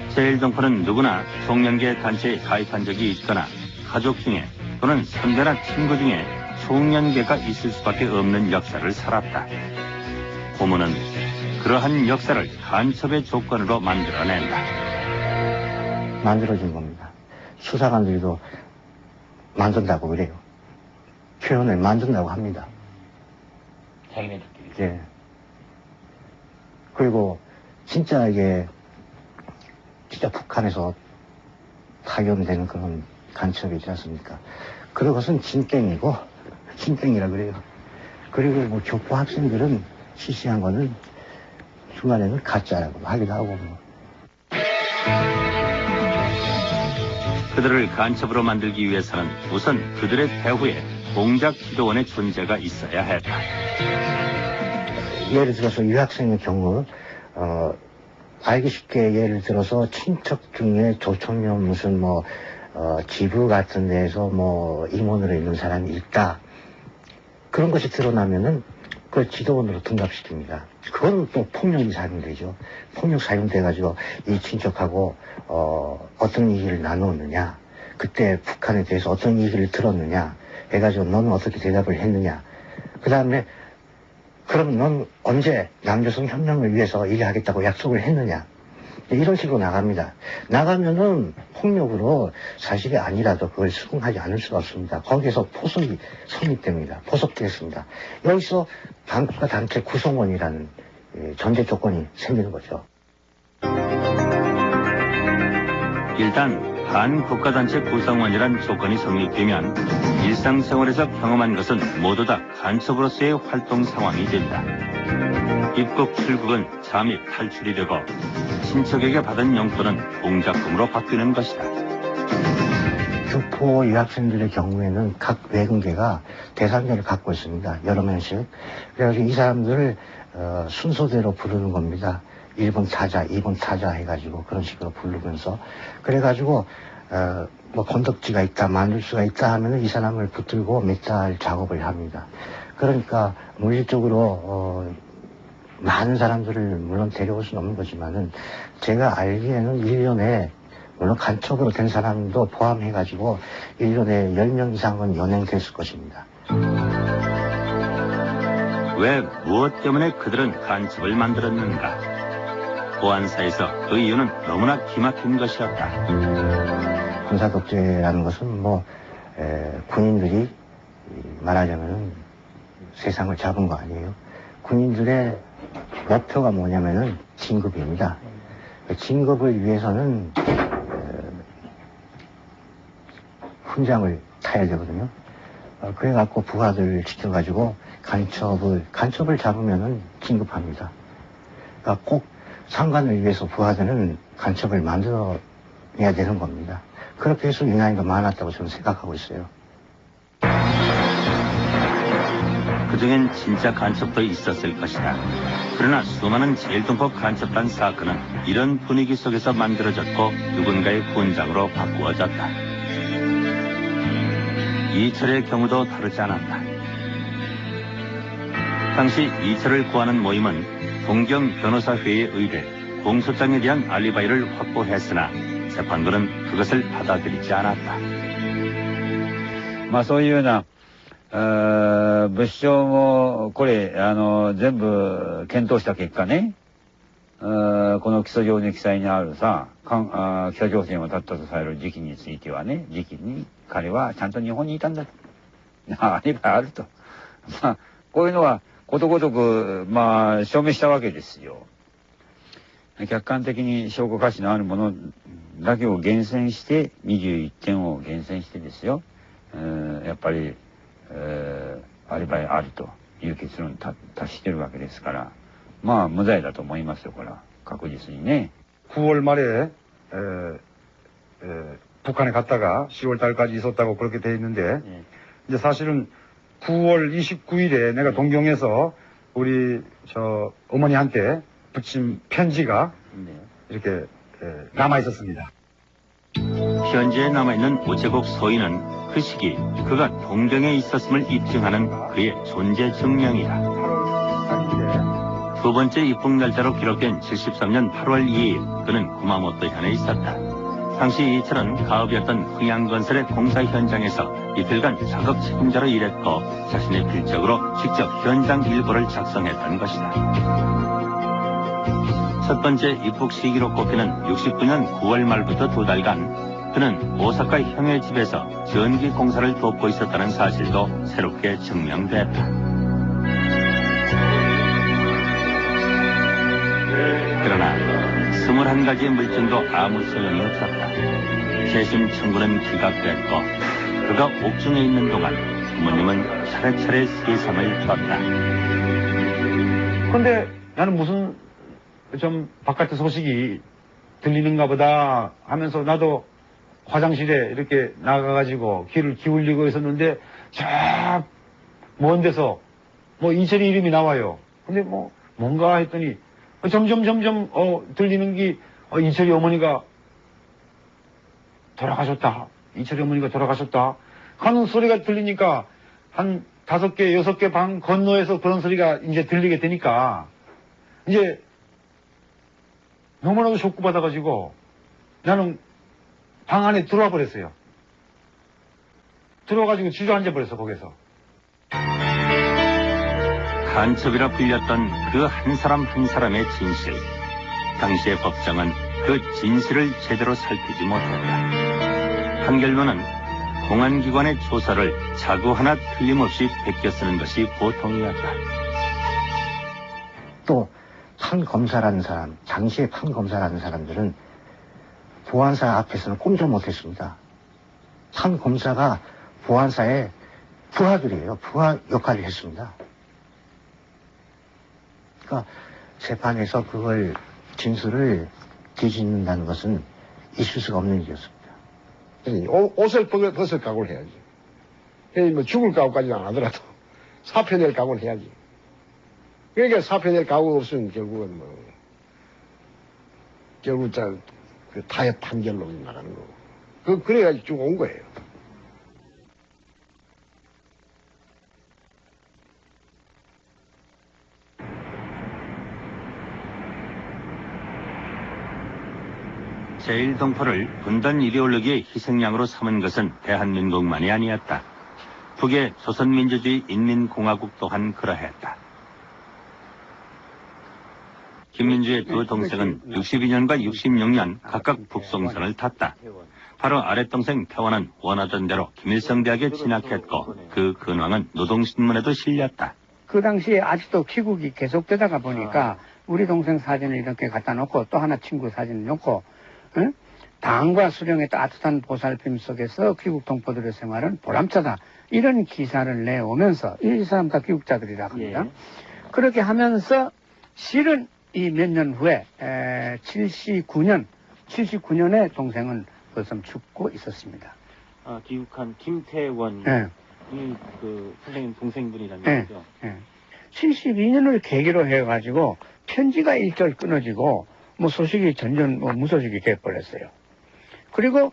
Speaker 1: 제일동포는 누구나 송년계 단체에 가입한 적이 있거나 가족 중에 또는 선배나 친구 중에 송년계가 있을 수밖에 없는 역사를 살았다. 고문은 그러한 역사를 간첩의 조건으로 만들어낸다.
Speaker 8: 만들어진 겁니다. 수사관들도 만든다고 그래요. 표현을 만든다고 합니다.
Speaker 2: 자기네들끼리.
Speaker 8: 예. 그리고 진짜 이게 진짜 북한에서 파견되는 그런 간첩이 있지 않습니까? 그런 것은 진땡이고 진땡이라 그래요. 그리고 뭐 교포 학생들은 실시한 거는 중간에는 가짜라고 하기도 하고 뭐.
Speaker 1: 그들을 간첩으로 만들기 위해서는 우선 그들의 배후에 공작 지도원의 존재가 있어야 했다.
Speaker 8: 예를 들어서 유학생의 경우 알기 쉽게 예를 들어서 친척 중에 조청년 무슨 뭐 지부 같은 데에서 뭐 임원으로 있는 사람이 있다. 그런 것이 드러나면은 그걸 지도원으로 등갑시킵니다. 그건 또 폭력이 사용되죠. 폭력 사용돼가지고 이 친척하고 어떤 얘기를 나누었느냐, 그때 북한에 대해서 어떤 얘기를 들었느냐 해가지고 너는 어떻게 대답을 했느냐. 그 다음에 그럼 넌 언제 남조선 혁명을 위해서 일하겠다고 약속을 했느냐. 이런 식으로 나갑니다. 나가면은 폭력으로 사실이 아니라도 그걸 수긍하지 않을 수가 없습니다. 거기에서 포석이 성립됩니다. 포석되었습니다. 여기서 반국가 단체 구성원이라는 전제 조건이 생기는 거죠.
Speaker 1: 일단 반국가단체 구성원이란 조건이 성립되면 일상생활에서 경험한 것은 모두 다 간첩으로서의 활동 상황이 된다. 입국 출국은 잠입 탈출이 되고 친척에게 받은 용돈은 공작금으로 바뀌는 것이다.
Speaker 8: 교포 구호 유학생들의 경우에는 각 외근계가 대상자를 갖고 있습니다. 여러 명씩. 그래가지고 이 사람들을 순서대로 부르는 겁니다. 1번 타자, 2번 타자 해가지고 그런 식으로 부르면서 그래가지고 뭐 건덕지가 있다, 만들수가 있다 하면은 이 사람을 붙들고 몇 달 작업을 합니다. 그러니까 물리적으로 많은 사람들을 물론 데려올 수는 없는 거지만은 제가 알기에는 1년에 물론 간첩으로 된 사람도 포함해가지고 1년에 10명 이상은 연행됐을 것입니다.
Speaker 1: 왜 무엇 때문에 그들은 간첩을 만들었는가? 보안사에서 그 이유는 너무나 기막힌 것이었다.
Speaker 8: 군사독재라는 것은 뭐 군인들이 말하자면은 세상을 잡은 거 아니에요. 군인들의 목표가 뭐냐면은 진급입니다. 진급을 위해서는 훈장을 타야 되거든요. 그래갖고 부하들을 시켜가지고 간첩을 잡으면은 진급합니다. 그러니까 꼭 상관을 위해서 부하들은 간첩을 만들어내야 되는 겁니다. 그렇게 해서 유난히도 많았다고 저는 생각하고 있어요.
Speaker 1: 그중엔 진짜 간첩도 있었을 것이다. 그러나 수많은 제일동포 간첩단 사건은 이런 분위기 속에서 만들어졌고 누군가의 훈장으로 바꾸어졌다. 이철의 경우도 다르지 않았다. 당시 이철을 구하는 모임은 동경 변호사회의 의뢰, 공소장에 대한 알리바이를 확보했으나 재판부는 그것을 받아들이지 않았다.
Speaker 12: まあそういうような物証もこれ全部検討した結果ね、この起訴状に記載にあるさ、北朝鮮を立ったとされる時期についてはね、時期に彼はちゃんと日本にいたんだと。アリバイあると。まあこういうのはことごとくまあ証明したわけですよ。客観的に証拠価値のあるものだけを厳選して21点を厳選してですよ、やっぱり、アリバイあるという結論に達してるわけですから、まあ無罪だと思いますよ、これは確実にね。
Speaker 4: 9월 말에 북한에 갔다가 10월 달까지 있었다고 그렇게 돼 있는데 이제 사실은 9월 29일에 내가 동경에서 우리 저 어머니한테 붙인 편지가 이렇게 남아 있었습니다.
Speaker 1: 현지에 남아있는 우체국 소인은 그 시기 그가 동경에 있었음을 입증하는 그의 존재 증명이다. 두 번째 입국 날짜로 기록된 73년 8월 2일 그는 구마모토 현에 있었다. 당시 이철은 가업이었던 흥양건설의 공사 현장에서 이틀간 작업 책임자로 일했고 자신의 필적으로 직접 현장 일보를 작성했던 것이다. 첫 번째 입국 시기로 꼽히는 69년 9월 말부터 2달간 그는 오사카 형의 집에서 전기 공사를 돕고 있었다는 사실도 새롭게 증명됐다. 그러나 21가지의 물증도 아무 소용이 없었다. 재심 청구는 기각됐고 그가 옥중에 있는 동안 부모님은 차례차례 세상을 떴다.
Speaker 4: 근데 나는 무슨 좀 바깥의 소식이 들리는가 보다 하면서 나도 화장실에 이렇게 나가가지고 귀를 기울이고 있었는데 저 먼 데서 뭐 이철이 이름이 나와요. 근데 뭐 뭔가 했더니 점점 들리는 게 이철이 어머니가 돌아가셨다. 이철이 어머니가 돌아가셨다 하는 소리가 들리니까 한 5개, 6개 방 건너에서 그런 소리가 이제 들리게 되니까 이제 너무나도 쇼크 받아가지고 나는 방 안에 들어와 버렸어요. 들어와가지고 주저앉아 버렸어, 거기서.
Speaker 1: 간첩이라 불렸던 그 한 사람 한 사람의 진실. 당시의 법정은 그 진실을 제대로 살피지 못했다. 판결문은 공안기관의 조사를 자구 하나 틀림없이 베껴 쓰는 것이 보통이었다.
Speaker 8: 또 판검사라는 사람, 당시에 판검사라는 사람들은 보안사 앞에서는 꼼짝 못했습니다. 판검사가 보안사의 부하들이에요. 부하 역할을 했습니다. 그러니까 재판에서 그걸 진술을 뒤집는다는 것은 있을 수가 없는 일이었습니다.
Speaker 14: 옷을 벗을 각오를 해야지. 뭐 죽을 각오까지는 안 하더라도 사표낼 각오는 해야지. 그러니까 사표낼 각오가 없으면 결국은 결국 그 타협 판결로 나가는 거고. 그래가지고 쭉 온 거예요.
Speaker 1: 제1동포를 분단 이데올로기의 희생양으로 삼은 것은 대한민국만이 아니었다. 북의 조선민주주의 인민공화국 또한 그러했다. 김민주의 두 동생은 62년과 66년 각각 북송선을 탔다. 바로 아랫동생 태원은 원하던 대로 김일성대학에 진학했고 그 근황은 노동신문에도 실렸다.
Speaker 15: 그 당시에 아직도 귀국이 계속되다가 보니까 우리 동생 사진을 이렇게 갖다 놓고 또 하나 친구 사진을 놓고 응? 당과 수령의 따뜻한 보살핌 속에서 귀국 동포들의 생활은 보람차다. 이런 기사를 내오면서 이 사람 다 귀국자들이라고 합니다. 그렇게 하면서 실은 이 몇 년 후에 79년에 동생은 벌써 죽고 있었습니다.
Speaker 16: 아, 귀국한 김태원
Speaker 15: 네.
Speaker 16: 그 선생님 동생분이라는
Speaker 15: 네.
Speaker 16: 거죠?
Speaker 15: 네. 72년을 계기로 해가지고 편지가 일절 끊어지고 뭐 소식이 전전 무소식이 돼버렸어요. 그리고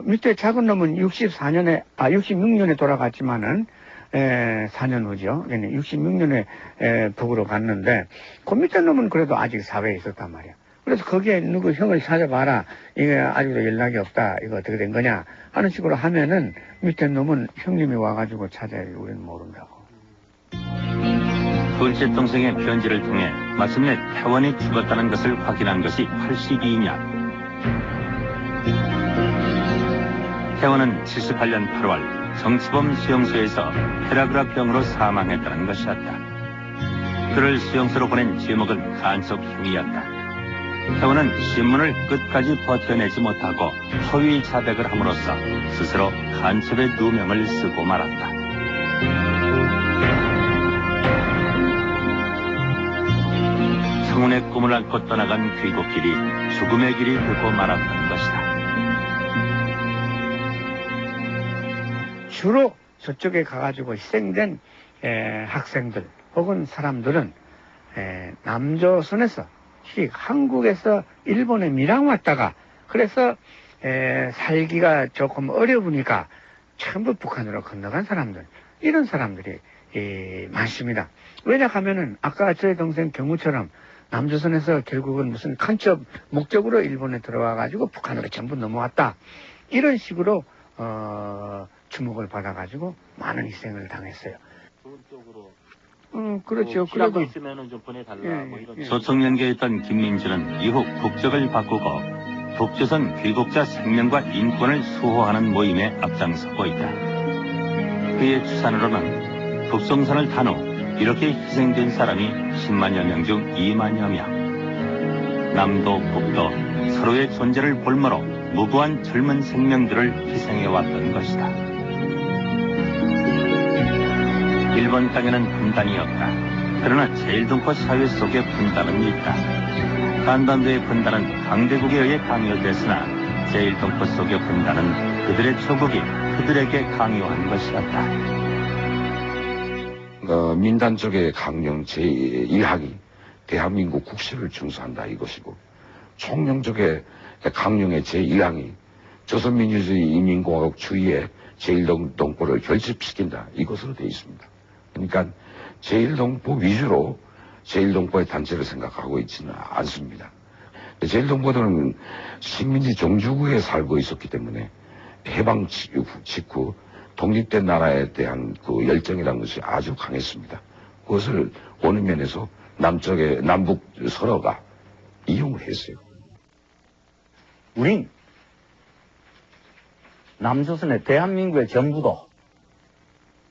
Speaker 15: 밑에 작은 놈은 66년에 돌아갔지만은 4년 후죠. 66년에 북으로 갔는데 그 밑에 놈은 그래도 아직 사회에 있었단 말이야. 그래서 거기에 누구 형을 찾아봐라. 이게 아직도 연락이 없다. 이거 어떻게 된 거냐 하는 식으로 하면은 밑에 놈은 형님이 와가지고 찾아야지 우리는 모른다고.
Speaker 1: 둘째 동생의 편지를 통해 마침내 태원이 죽었다는 것을 확인한 것이 82년. 태원은 78년 8월 정치범 수용소에서 페라그라병으로 사망했다는 것이었다. 그를 수용소로 보낸 제목은 간섭형이었다. 태원은 신문을 끝까지 버텨내지 못하고 허위 자백을 함으로써 스스로 간첩의 누명을 쓰고 말았다. 청운의 꿈을 안고 떠나간 귀국길이 죽음의 길이 되고 말았던 것이다.
Speaker 15: 주로 저쪽에 가가지고 희생된 학생들 혹은 사람들은 남조선에서 한국에서 일본에 밀양 왔다가 그래서 살기가 조금 어려우니까 전부 북한으로 건너간 사람들, 이런 사람들이 많습니다. 왜냐하면은 아까 저희 동생 경우처럼 남조선에서 결국은 무슨 간첩 목적으로 일본에 들어와가지고 북한으로 전부 넘어왔다. 이런 식으로 주목을 받아가지고 많은 희생을 당했어요.
Speaker 16: 좋은 쪽으로.
Speaker 15: 그렇죠.
Speaker 16: 필요가 있으면은 좀 보내달라. 뭐 이런.
Speaker 1: 소총연계에 있던 김민주는 이후 국적을 바꾸고 북조선 귀국자 생명과 인권을 수호하는 모임에 앞장서고 있다. 그의 추산으로는 북송선을 탄 후 이렇게 희생된 사람이 10만여 명 중 2만여 명. 남도 북도 서로의 존재를 볼모로 무고한 젊은 생명들을 희생해왔던 것이다. 일본 땅에는 분단이 없다. 그러나 제1동포 사회 속에 분단은 있다. 한반도의 분단은 강대국에 의해 강요됐으나 제1동포 속의 분단은 그들의 조국이 그들에게 강요한 것이었다.
Speaker 9: 민단 쪽의 강령 제1항이 대한민국 국시를 준수한다 이것이고, 총령 쪽의 강령의 제1항이 조선민주주의 인민공화국 주의의 제1동포를 결집시킨다 이것으로 되어 있습니다. 그러니까 제1동포 위주로 제1동포의 단체를 생각하고 있지는 않습니다. 제1동포들은 식민지 종주국에 살고 있었기 때문에 해방 직후 독립된 나라에 대한 그 열정이라는 것이 아주 강했습니다. 그것을 어느 면에서 남북 서로가 이용을 했어요.
Speaker 2: 우린 남조선의 대한민국의 전부도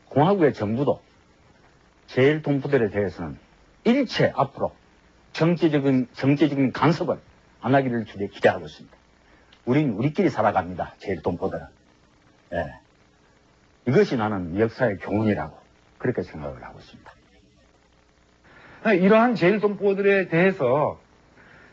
Speaker 2: 공화국의 전부도 제1동포들에 대해서는 일체 앞으로 정치적인 간섭을 안 하기를 기대하고 있습니다. 우린 우리끼리 살아갑니다. 제1동포들은. 예. 이것이 나는 역사의 교훈이라고 그렇게 생각을 하고 있습니다.
Speaker 4: 이러한 제1동포들에 대해서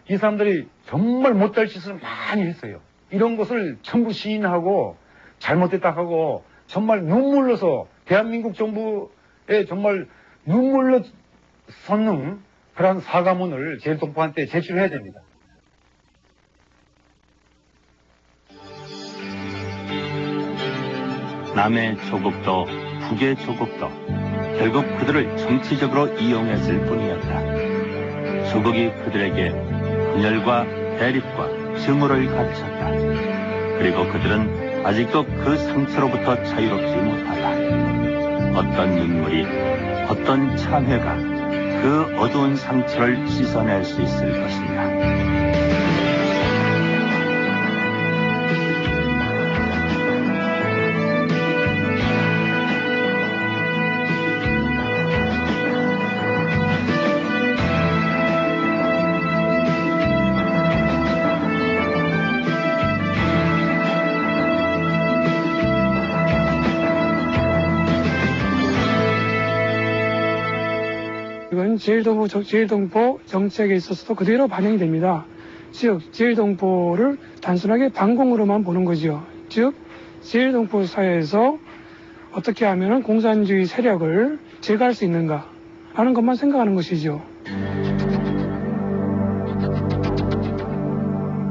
Speaker 4: 이 사람들이 정말 못할 짓을 많이 했어요. 이런 것을 전부 시인하고 잘못됐다 하고 정말 눈물로서 대한민국 정부에 정말 눈물로 솟는 그런 사과문을 제일동포한테 제출해야 됩니다.
Speaker 1: 남의 조국도 북의 조국도 결국 그들을 정치적으로 이용했을 뿐이었다. 조국이 그들에게 분열과 대립과 증오를 가르쳤다. 그리고 그들은 아직도 그 상처로부터 자유롭지 못하다. 어떤 눈물이, 어떤 참회가 그 어두운 상처를 씻어낼 수 있을 것인가.
Speaker 10: 이건 제일동포 정책에 있어서도 그대로 반영이 됩니다. 즉, 제일동포를 단순하게 반공으로만 보는 거죠. 즉, 제일동포 사회에서 어떻게 하면 공산주의 세력을 제거할 수 있는가 하는 것만 생각하는 것이죠.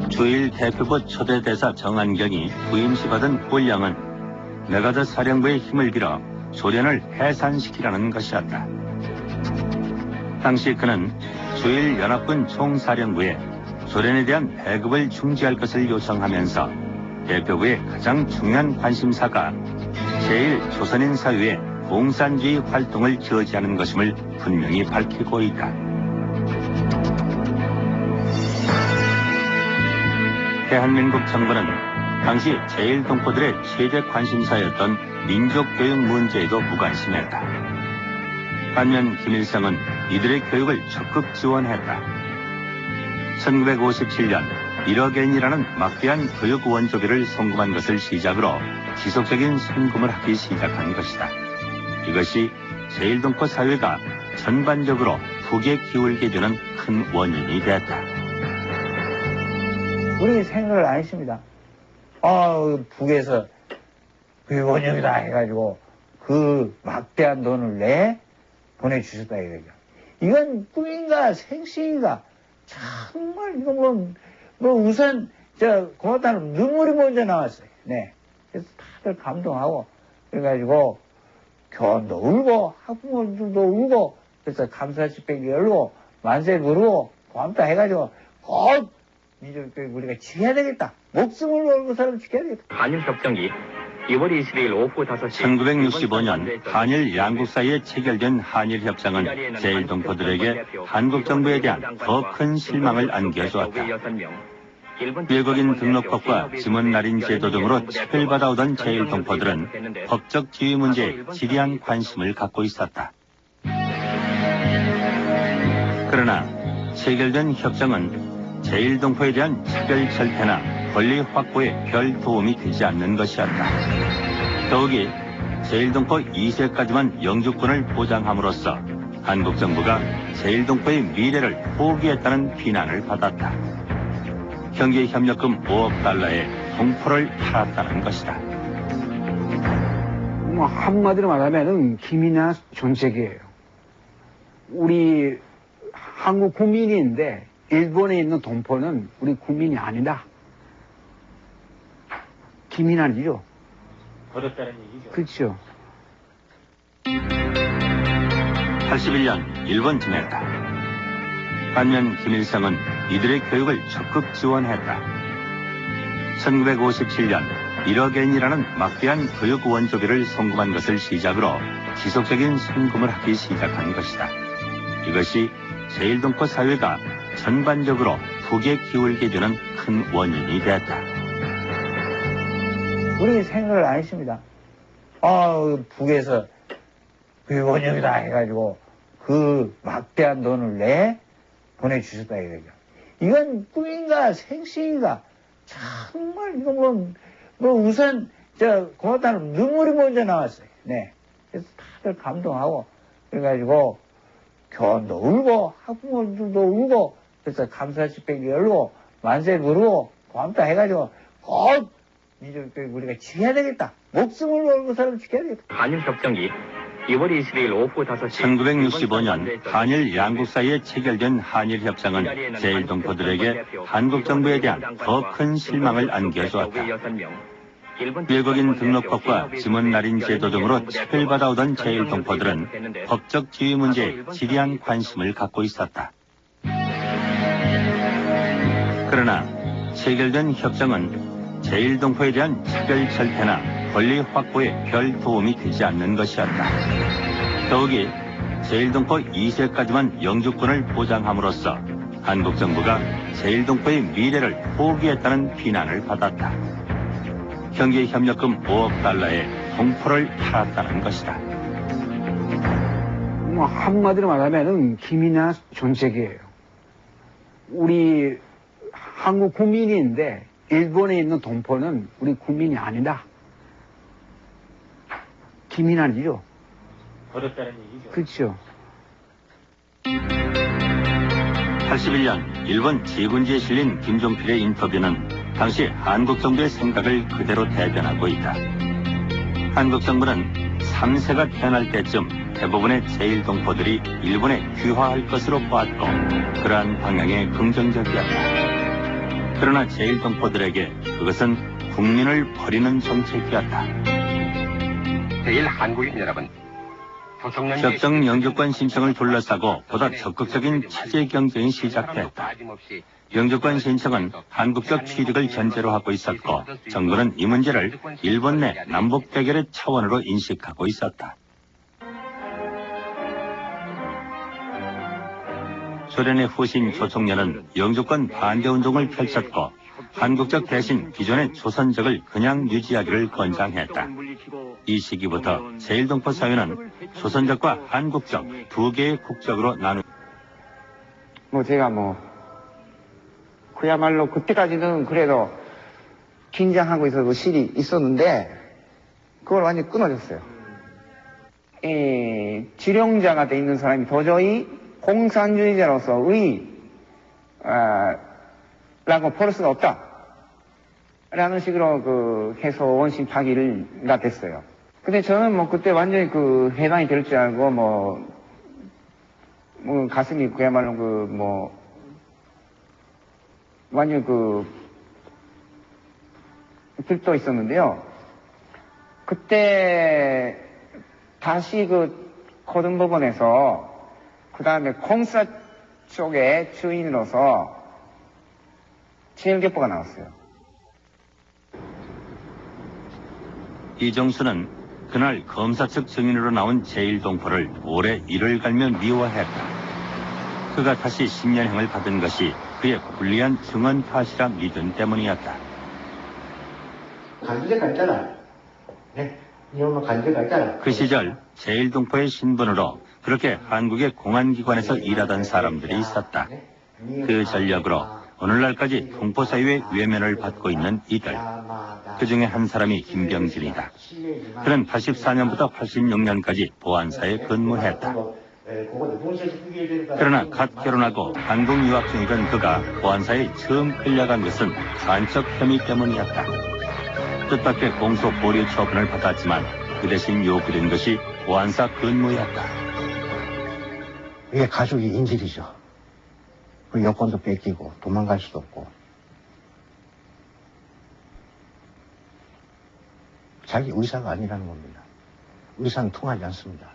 Speaker 1: 주일 대표부 초대대사 정한경이 부임시 받은 꼴량은 메가더 사령부의 힘을 빌어 소련을 해산시키라는 것이었다. 당시 그는 주일 연합군 총사령부에 소련에 대한 배급을 중지할 것을 요청하면서 대표부의 가장 중요한 관심사가 제1조선인 사회의 공산주의 활동을 저지하는 것임을 분명히 밝히고 있다. 대한민국 정부는 당시 제1동포들의 최대 관심사였던 민족교육 문제에도 무관심했다. 반면 김일성은 이들의 교육을 적극 지원했다. 1957년 1억엔이라는 막대한 교육 원조비를 송금한 것을 시작으로 지속적인 송금을 하기 시작한 것이다. 이것이 제1동포 사회가 전반적으로 북에 기울게 해주는 큰 원인이 됐다.
Speaker 15: 우리 생각을 안 했습니다. 북에서 교육원역이다 해가지고 그 막대한 돈을 보내주셨다 이거죠. 이건 꿈인가 생시인가 정말 이거 뭐 우선 고맙다는 눈물이 먼저 나왔어요. 네. 그래서 다들 감동하고 그래가지고 교원도 울고 학부모들도 울고 그래서 감사 집회기 열고 만세 부르고 고맙다 해가지고 꼭 민족교육 우리가 지켜야 되겠다. 목숨을 걸고 사람 지켜야 되겠다.
Speaker 11: 한일협정이 2월 21일 오후 5시
Speaker 1: 1965년 한일 양국 사이에 체결된 한일협정은 제1동포들에게 한국 정부에 대한 더 큰 실망을 안겨주었다. 외국인 등록법과 지문 날인 제도 등으로 차별받아오던 제1동포들은 법적 지위 문제에 지대한 관심을 갖고 있었다. 그러나 체결된 협정은 제1동포에 대한 차별 철폐나 권리 확보에 별 도움이 되지 않는 것이었다. 더욱이 제1동포 2세까지만 영주권을 보장함으로써 한국 정부가 제1동포의 미래를 포기했다는 비난을 받았다. 경제협력금 5억 달러에 동포를 팔았다는 것이다.
Speaker 17: 뭐 한마디로 말하면은 기민한 정책이에요. 우리 한국 국민인데 일본에 있는 동포는 우리 국민이 아니다. 기민한 일이죠.
Speaker 16: 버렸다는 얘기죠.
Speaker 17: 그렇죠.
Speaker 1: 81년 일본 지냈다. 반면 김일성은 이들의 교육을 적극 지원했다. 1957년 1억엔이라는 막대한 교육 원조비를 송금한 것을 시작으로 지속적인 송금을 하기 시작한 것이다. 이것이 제1동포 사회가 전반적으로 북에 기울게 해주는 큰 원인이 됐다.
Speaker 15: 우리 생각을 안 했습니다. 북에서 교육원역이다 해가지고 그 막대한 돈을 보내주셨다 이거죠. 이건 꿈인가 생시인가 정말 이거 뭐 우선 고맙다는 눈물이 먼저 나왔어요. 네. 그래서 다들 감동하고 그래가지고 교원도 울고 학부모들도 울고 그래서 감사 집회기 열고 만세 부르고 고맙다 해가지고
Speaker 5: 우리가 지켜야 되겠다. 목숨을 걸고 사람 지켜야 되겠다.
Speaker 11: 한일 협정이 2월 20일 오후 5시
Speaker 1: 1965년 한일 양국 사이에 체결된 한일 협정은 제일동포들에게 한국 정부에 대한 더 큰 실망을 안겨주었다. 외국인 등록법과 지문 날인 제도 등으로 차별받아오던 제일동포들은 법적 지위 문제에 지리한 관심을 갖고 있었다. 그러나 체결된 협정은 제일동포에 대한 차별 절대나 권리 확보에 별 도움이 되지 않는 것이었다. 더욱이 제일동포 2세까지만 영주권을 보장함으로써 한국 정부가 제일동포의 미래를 포기했다는 비난을 받았다. 경제협력금 5억 달러에 동포를 팔았다는 것이다.
Speaker 17: 뭐 한마디로 말하면은 기민한 존책이에요. 우리 한국 국민인데 일본에 있는 동포는 우리 국민이 아니다. 기민한 일이죠.
Speaker 16: 버렸다는 얘기죠.
Speaker 17: 그렇죠.
Speaker 1: 81년 일본 지군지에 실린 김종필의 인터뷰는 당시 한국 정부의 생각을 그대로 대변하고 있다. 한국 정부는 3세가 태어날 때쯤 대부분의 제일동포들이 일본에 귀화할 것으로 보았고 그러한 방향에 긍정적이었다. 그러나 제일동포들에게 그것은 국민을 버리는 정책이었다.
Speaker 11: 제일 한국인 여러분,
Speaker 1: 협정 영주권 신청을 둘러싸고 보다 적극적인 체제 경쟁이 시작됐다. 영주권 신청은 한국적 취득을 전제로 하고 있었고 정부는 이 문제를 일본 내 남북 대결의 차원으로 인식하고 있었다. 소련의 후신 조총련은 영주권 반대 운동을 펼쳤고 한국적 대신 기존의 조선적을 그냥 유지하기를 권장했다. 이 시기부터 제일동포 사회는 조선적과 한국적 두 개의 국적으로
Speaker 5: 제가 그야말로 그때까지는 그래도 긴장하고 있어도 실이 있었는데 그걸 완전히 끊어졌어요. 지령자가 돼 있는 사람이 도저히 공산주의자로서의 라고 볼 수가 없다. 라는 식으로 해서 원심 파기가 됐어요. 근데 저는 그때 완전히 해방이 될 줄 알고 가슴이 그야말로 완전히 들떠 있었는데요. 그때 다시 고등법원에서 그 다음에 공사 쪽의 주인으로서 제일교포가 나왔어요.
Speaker 1: 이정수는 그날 검사 측 증인으로 나온 제일동포를 오래 이를 갈며 미워했다. 그가 다시 10년형을 받은 것이 그의 불리한 증언 탓이라 믿은 때문이었다.
Speaker 8: 간주대 갔잖아. 네. 이 엄마 간주대 갔잖아.
Speaker 1: 그 시절 제일동포의 신분으로 그렇게 한국의 공안기관에서 일하던 사람들이 있었다. 그 전력으로 오늘날까지 동포 사회의 외면을 받고 있는 이들. 그 중에 한 사람이 김병진이다. 그는 84년부터 86년까지 보안사에 근무했다. 그러나 갓 결혼하고 한국 유학 중이던 그가 보안사에 처음 끌려간 것은 간첩 혐의 때문이었다. 뜻밖의 공소 보류 처분을 받았지만 그 대신 요구된 것이 보안사 근무였다.
Speaker 8: 이게 가족이 인질이죠. 그 여권도 뺏기고 도망갈 수도 없고 자기 의사가 아니라는 겁니다. 의사는 통하지 않습니다.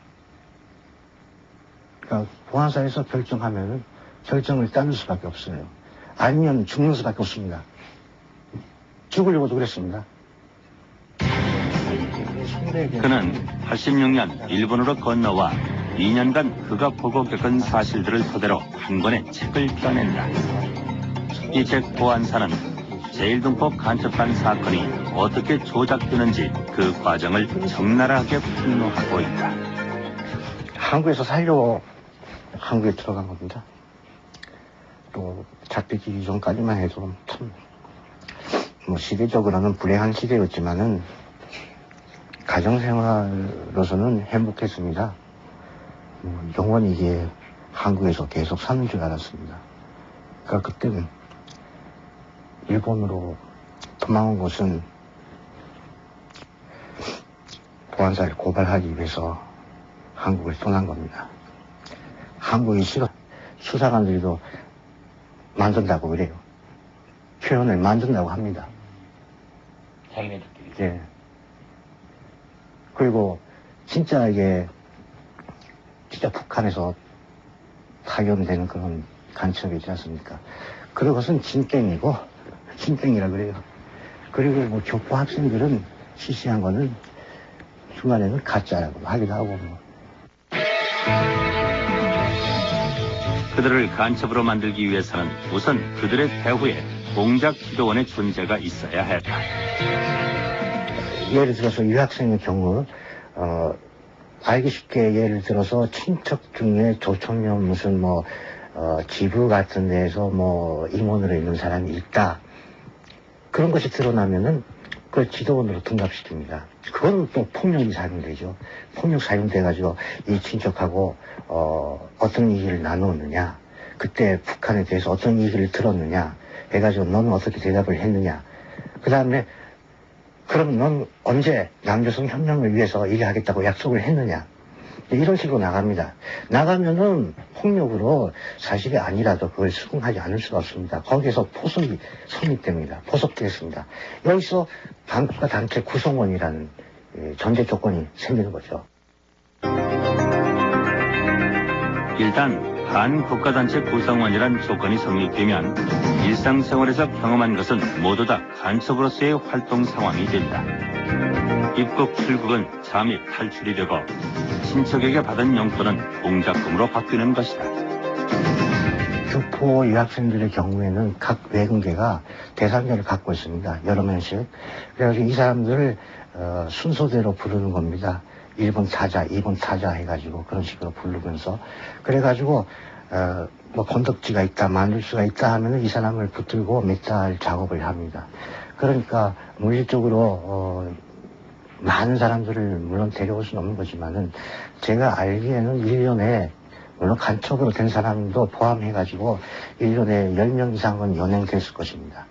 Speaker 8: 그러니까 보안사에서 결정하면은 결정을 따를 수밖에 없어요. 아니면 죽는 수밖에 없습니다. 죽으려고도 그랬습니다.
Speaker 1: 그는 86년 일본으로 건너와 2년간 그가 보고 겪은 사실들을 토대로 한 권의 책을 펴낸다. 이 책 보안사는 제일동포 간첩단 사건이 어떻게 조작되는지 그 과정을 적나라하게 폭로하고 있다.
Speaker 8: 한국에서 살려고 한국에 들어간 겁니다. 또 잡히기 이전까지만 해도 참 시대적으로는 불행한 시대였지만은 가정생활로서는 행복했습니다. 영원히 이게 한국에서 계속 사는 줄 알았습니다. 그러니까 그때는 일본으로 도망온 것은 보안사를 고발하기 위해서 한국을 떠난 겁니다. 한국이 싫어 수사관들도 만든다고 그래요. 표현을 만든다고 합니다.
Speaker 2: 자기네들끼리.
Speaker 8: 예. 그리고 진짜 이게 진짜 북한에서 파견되는 그런 간첩이 있지 않습니까? 그런 것은 진땡이고 진땡이라 그래요. 그리고 뭐 교포 학생들은 실시한 거는 중간에는 가짜라고 하기도 하고 뭐.
Speaker 1: 그들을 간첩으로 만들기 위해서는 우선 그들의 배후에 공작 지도원의 존재가 있어야 했다.
Speaker 8: 예를 들어서 유학생의 경우 알기 쉽게 예를 들어서 친척 중에 조총련 무슨 지부 같은 데에서 임원으로 있는 사람이 있다. 그런 것이 드러나면은 그걸 지도원으로 등갑시킵니다. 그건 또 폭력이 사용되죠. 폭력 사용돼가지고 이 친척하고 어떤 얘기를 나누었느냐, 그때 북한에 대해서 어떤 얘기를 들었느냐 해가지고 너는 어떻게 대답을 했느냐. 그 다음에 그럼 넌 언제 남조선 협력을 위해서 일하겠다고 약속을 했느냐. 이런 식으로 나갑니다. 나가면은 폭력으로 사실이 아니라도 그걸 수긍하지 않을 수가 없습니다. 거기에서 포석이 성립됩니다. 포석되었습니다. 여기서 반국가 단체 구성원이라는 전제 조건이 생기는 거죠.
Speaker 1: 일단 반국가단체 구성원이란 조건이 성립되면 일상생활에서 경험한 것은 모두 다 간첩으로서의 활동 상황이 된다. 입국 출국은 잠입 탈출이 되고 친척에게 받은 용돈은 공작금으로 바뀌는 것이다.
Speaker 8: 교포 유학생들의 경우에는 각 외근계가 대상자를 갖고 있습니다. 여러 명씩. 그래서 이 사람들을 순서대로 부르는 겁니다. 1번 타자, 2번 타자 해가지고 그런 식으로 부르면서 그래가지고 건덕지가 있다, 만들수가 있다 하면은 이 사람을 붙들고 몇 달 작업을 합니다. 그러니까 물리적으로 많은 사람들을 물론 데려올 수는 없는 거지만은 제가 알기에는 1년에 물론 간첩으로 된 사람도 포함해가지고 1년에 10명 이상은 연행됐을 것입니다.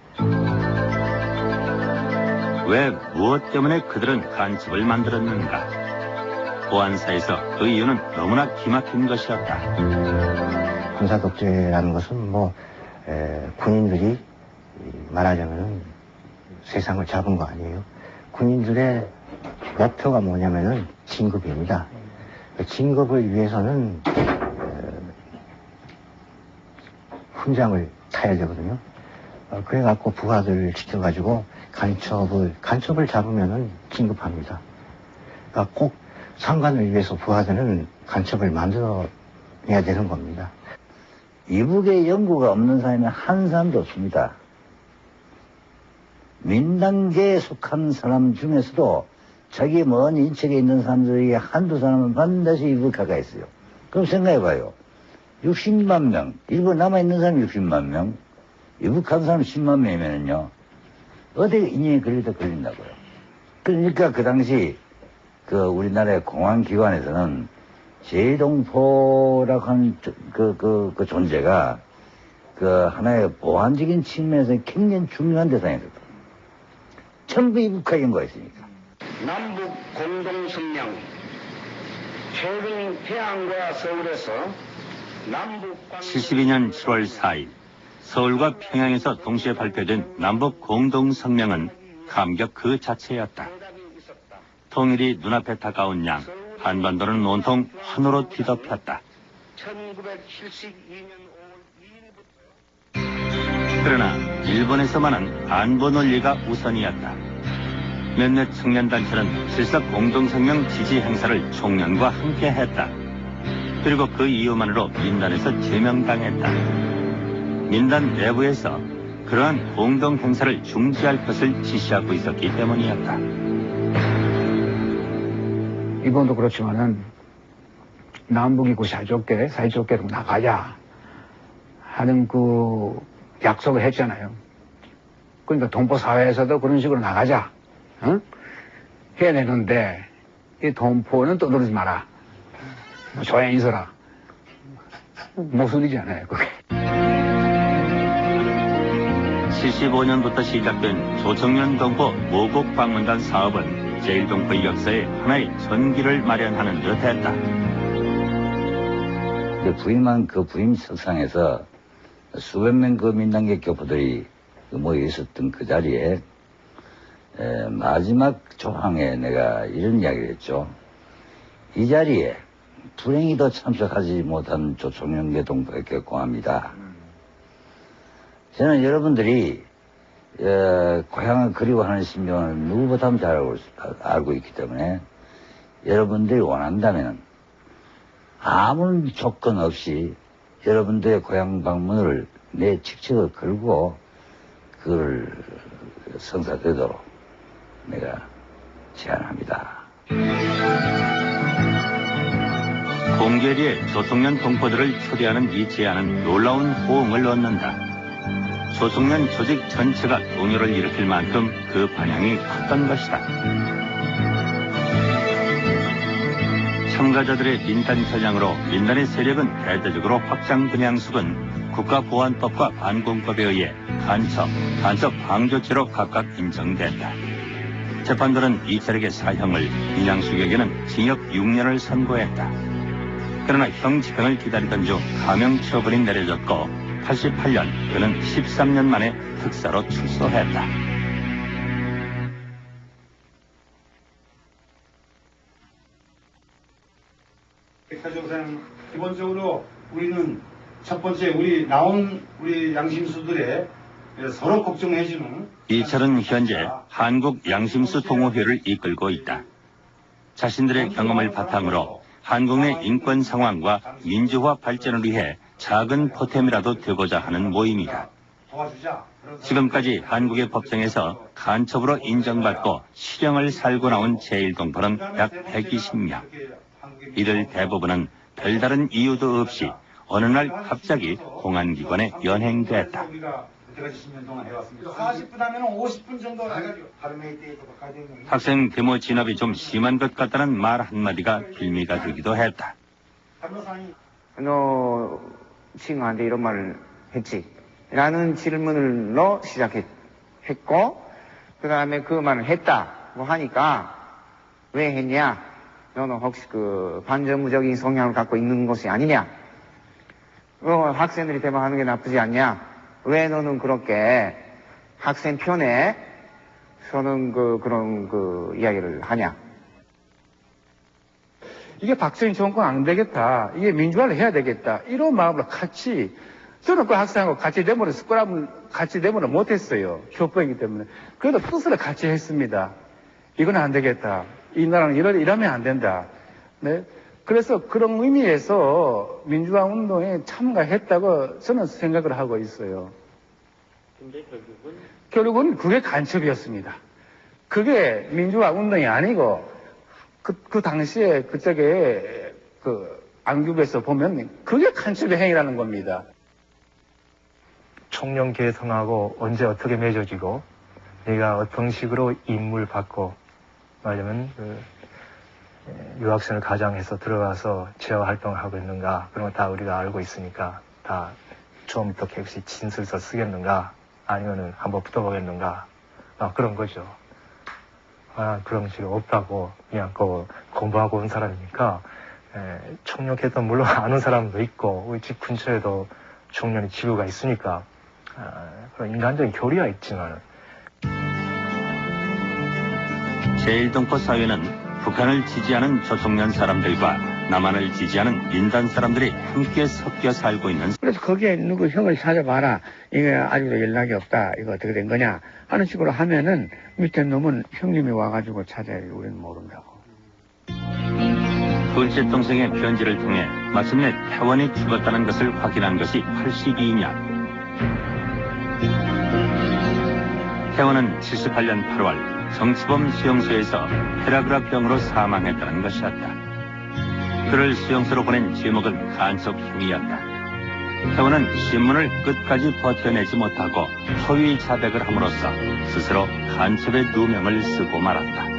Speaker 1: 왜 무엇 때문에 그들은 간첩을 만들었는가? 보안사에서 그 이유는 너무나 기막힌 것이었다.
Speaker 8: 군사독재라는 것은 군인들이 말하자면은 세상을 잡은 거 아니에요. 군인들의 목표가 뭐냐면은 진급입니다. 진급을 위해서는 훈장을 타야 되거든요. 그래갖고 부하들을 시켜가지고 간첩을 잡으면은 진급합니다. 그러니까 꼭 상관을 위해서 부하들은 간첩을 만들어내야 되는 겁니다.
Speaker 18: 이북에 연구가 없는 사람이 한 사람도 없습니다. 민단계에 속한 사람 중에서도 자기 먼 인척에 있는 사람들이 한두 사람은 반드시 이북가가 있어요. 그럼 생각해봐요. 60만 명, 일본 남아있는 사람이 60만 명, 이북한 사람 10만 명이면요. 어디 인연이 걸리다 걸린다고요. 그러니까 그 당시 우리나라의 공안기관에서는 제일동포라고 하는 그 존재가 하나의 보안적인 측면에서 굉장히 중요한 대상이었다. 전부 이북화 연구가 있으니까.
Speaker 13: 남북 공동성명 최근 평양과 서울에서 남북
Speaker 1: 72년 7월 4일 서울과 평양에서 동시에 발표된 남북 공동성명은 감격 그 자체였다. 통일이 눈앞에 다가온 양 한반도는 온통 환호로 뒤덮였다.
Speaker 13: 1972년 5월 2일부터
Speaker 1: 그러나 일본에서만은 안보 논리가 우선이었다. 몇몇 청년단체는 실사 공동성명 지지 행사를 총련과 함께 했다. 그리고 그 이유만으로 민단에서 제명당했다. 민단 내부에서 그러한 공동행사를 중지할 것을 지시하고 있었기 때문이었다.
Speaker 17: 일본도 그렇지만은 남북이고 사이좋게 나가자 하는 그 약속을 했잖아요. 그러니까 동포사회에서도 그런 식으로 나가자 해야 되는데 이 동포는 떠들지 마라. 조용히 있어라. 모순이잖아요, 그게.
Speaker 1: 75년부터 시작된 조청년 동포 모국 방문단 사업은 제일동포 역사에 하나의 전기를 마련하는 듯했다.
Speaker 18: 부임한 그 부임 석상에서 수백 명 그 민당계 교포들이 모여 있었던 그 자리에 마지막 조항에 내가 이런 이야기를 했죠. 이 자리에 불행히도 참석하지 못한 조총련계 동포에게 고합니다. 저는 여러분들이 고향을 그리워하는 심정을 누구보다 잘 알고 있기 때문에 여러분들이 원한다면 아무 조건 없이 여러분들의 고향 방문을 내 직책을 걸고 그걸 성사되도록 내가 제안합니다.
Speaker 1: 공개리에 조총련 동포들을 초대하는 이 제안은 놀라운 호응을 얻는다. 조총련 조직 전체가 동요를 일으킬 만큼 그 반향이 컸던 것이다. 참가자들의 민단 전향으로 민단의 세력은 대대적으로 확장 분향숙은 국가보안법과 반공법에 의해 간첩 방조죄로 각각 인정됐다. 재판부는 이 세력의 사형을 민향숙에게는 징역 6년을 선고했다. 그러나 형 집행을 기다리던 중 감형 처분이 내려졌고 88년 그는 13년 만에 특사로 출소했다.
Speaker 4: 백사정상 기본적으로 우리는 첫 번째 우리 양심수들의 서로 걱정해주는
Speaker 1: 이철은 현재 한국 양심수 동호회를 이끌고 있다. 자신들의 경험을 바탕으로 한국 내 인권 상황과 민주화 발전을 위해 작은 보탬이라도 되고자 하는 모임이다. 지금까지 한국의 법정에서 간첩으로 인정받고 실형을 살고 나온 제1동포는 약 120명. 이들 대부분은 별다른 이유도 없이 어느 날 갑자기 공안기관에 연행됐다.
Speaker 4: 40분 하면 50분 정도 해가지고
Speaker 1: 학생 데모 진압이 좀 심한 것 같다는 말 한마디가 빌미가 되기도 했다.
Speaker 5: 너 친구한테 이런 말을 했지? 라는 질문으로 시작했고 그 다음에 그 말을 했다고 하니까 왜 했냐? 너는 혹시 그 반전무적인 성향을 갖고 있는 것이 아니냐? 학생들이 대모하는 게 나쁘지 않냐? 왜 너는 그렇게 학생 편에 서는 그런 이야기를 하냐?
Speaker 6: 이게 박정희 정권 안 되겠다. 이게 민주화를 해야 되겠다. 이런 마음으로 같이, 저는 그 학생하고 같이 데모를 못했어요. 교포이기 때문에. 그래도 뜻을 같이 했습니다. 이건 안 되겠다. 이 나라는 이러면 안 된다. 네? 그래서 그런 의미에서 민주화 운동에 참가했다고 저는 생각을 하고 있어요.
Speaker 16: 근데
Speaker 6: 결국은 그게 간첩이었습니다. 그게 민주화 운동이 아니고 그 당시에 그쪽에 안규부에서 보면 그게 간첩의 행위라는 겁니다.
Speaker 7: 총령 계성하고 언제 어떻게 맺어지고 내가 어떤 식으로 임무를 받고 말하자면 유학생을 가장해서 들어가서 제어 활동을 하고 있는가 그런 거 다 우리가 알고 있으니까 다 처음부터 계획시 진술서 쓰겠는가 아니면은 한번 붙어보겠는가 그런 거죠. 그런 식으로 없다고 그냥 공부하고 온 사람이니까 총력했던 물론 아는 사람도 있고 우리 집 근처에도 총련의 지구가 있으니까 그런 인간적인 교리가 있지만
Speaker 1: 제1동포 사회는 북한을 지지하는 조총련 사람들과 남한을 지지하는 민단 사람들이 함께 섞여 살고 있는.
Speaker 15: 그래서 거기에 누구 형을 찾아봐라. 이게 아직도 연락이 없다. 이거 어떻게 된 거냐. 하는 식으로 하면은 밑에 놈은 형님이 와가지고 찾아야지. 우리는 모른다고.
Speaker 1: 둘째 동생의 편지를 통해 마침내 태원이 죽었다는 것을 확인한 것이 82년. 태원은 78년 8월 정치범 수용소에서 페라그라병으로 사망했다는 것이었다. 그를 수용소로 보낸 제목은 간섭형이었다. 태원은 신문을 끝까지 버텨내지 못하고 허위 자백을 함으로써 스스로 간첩의 누명을 쓰고 말았다.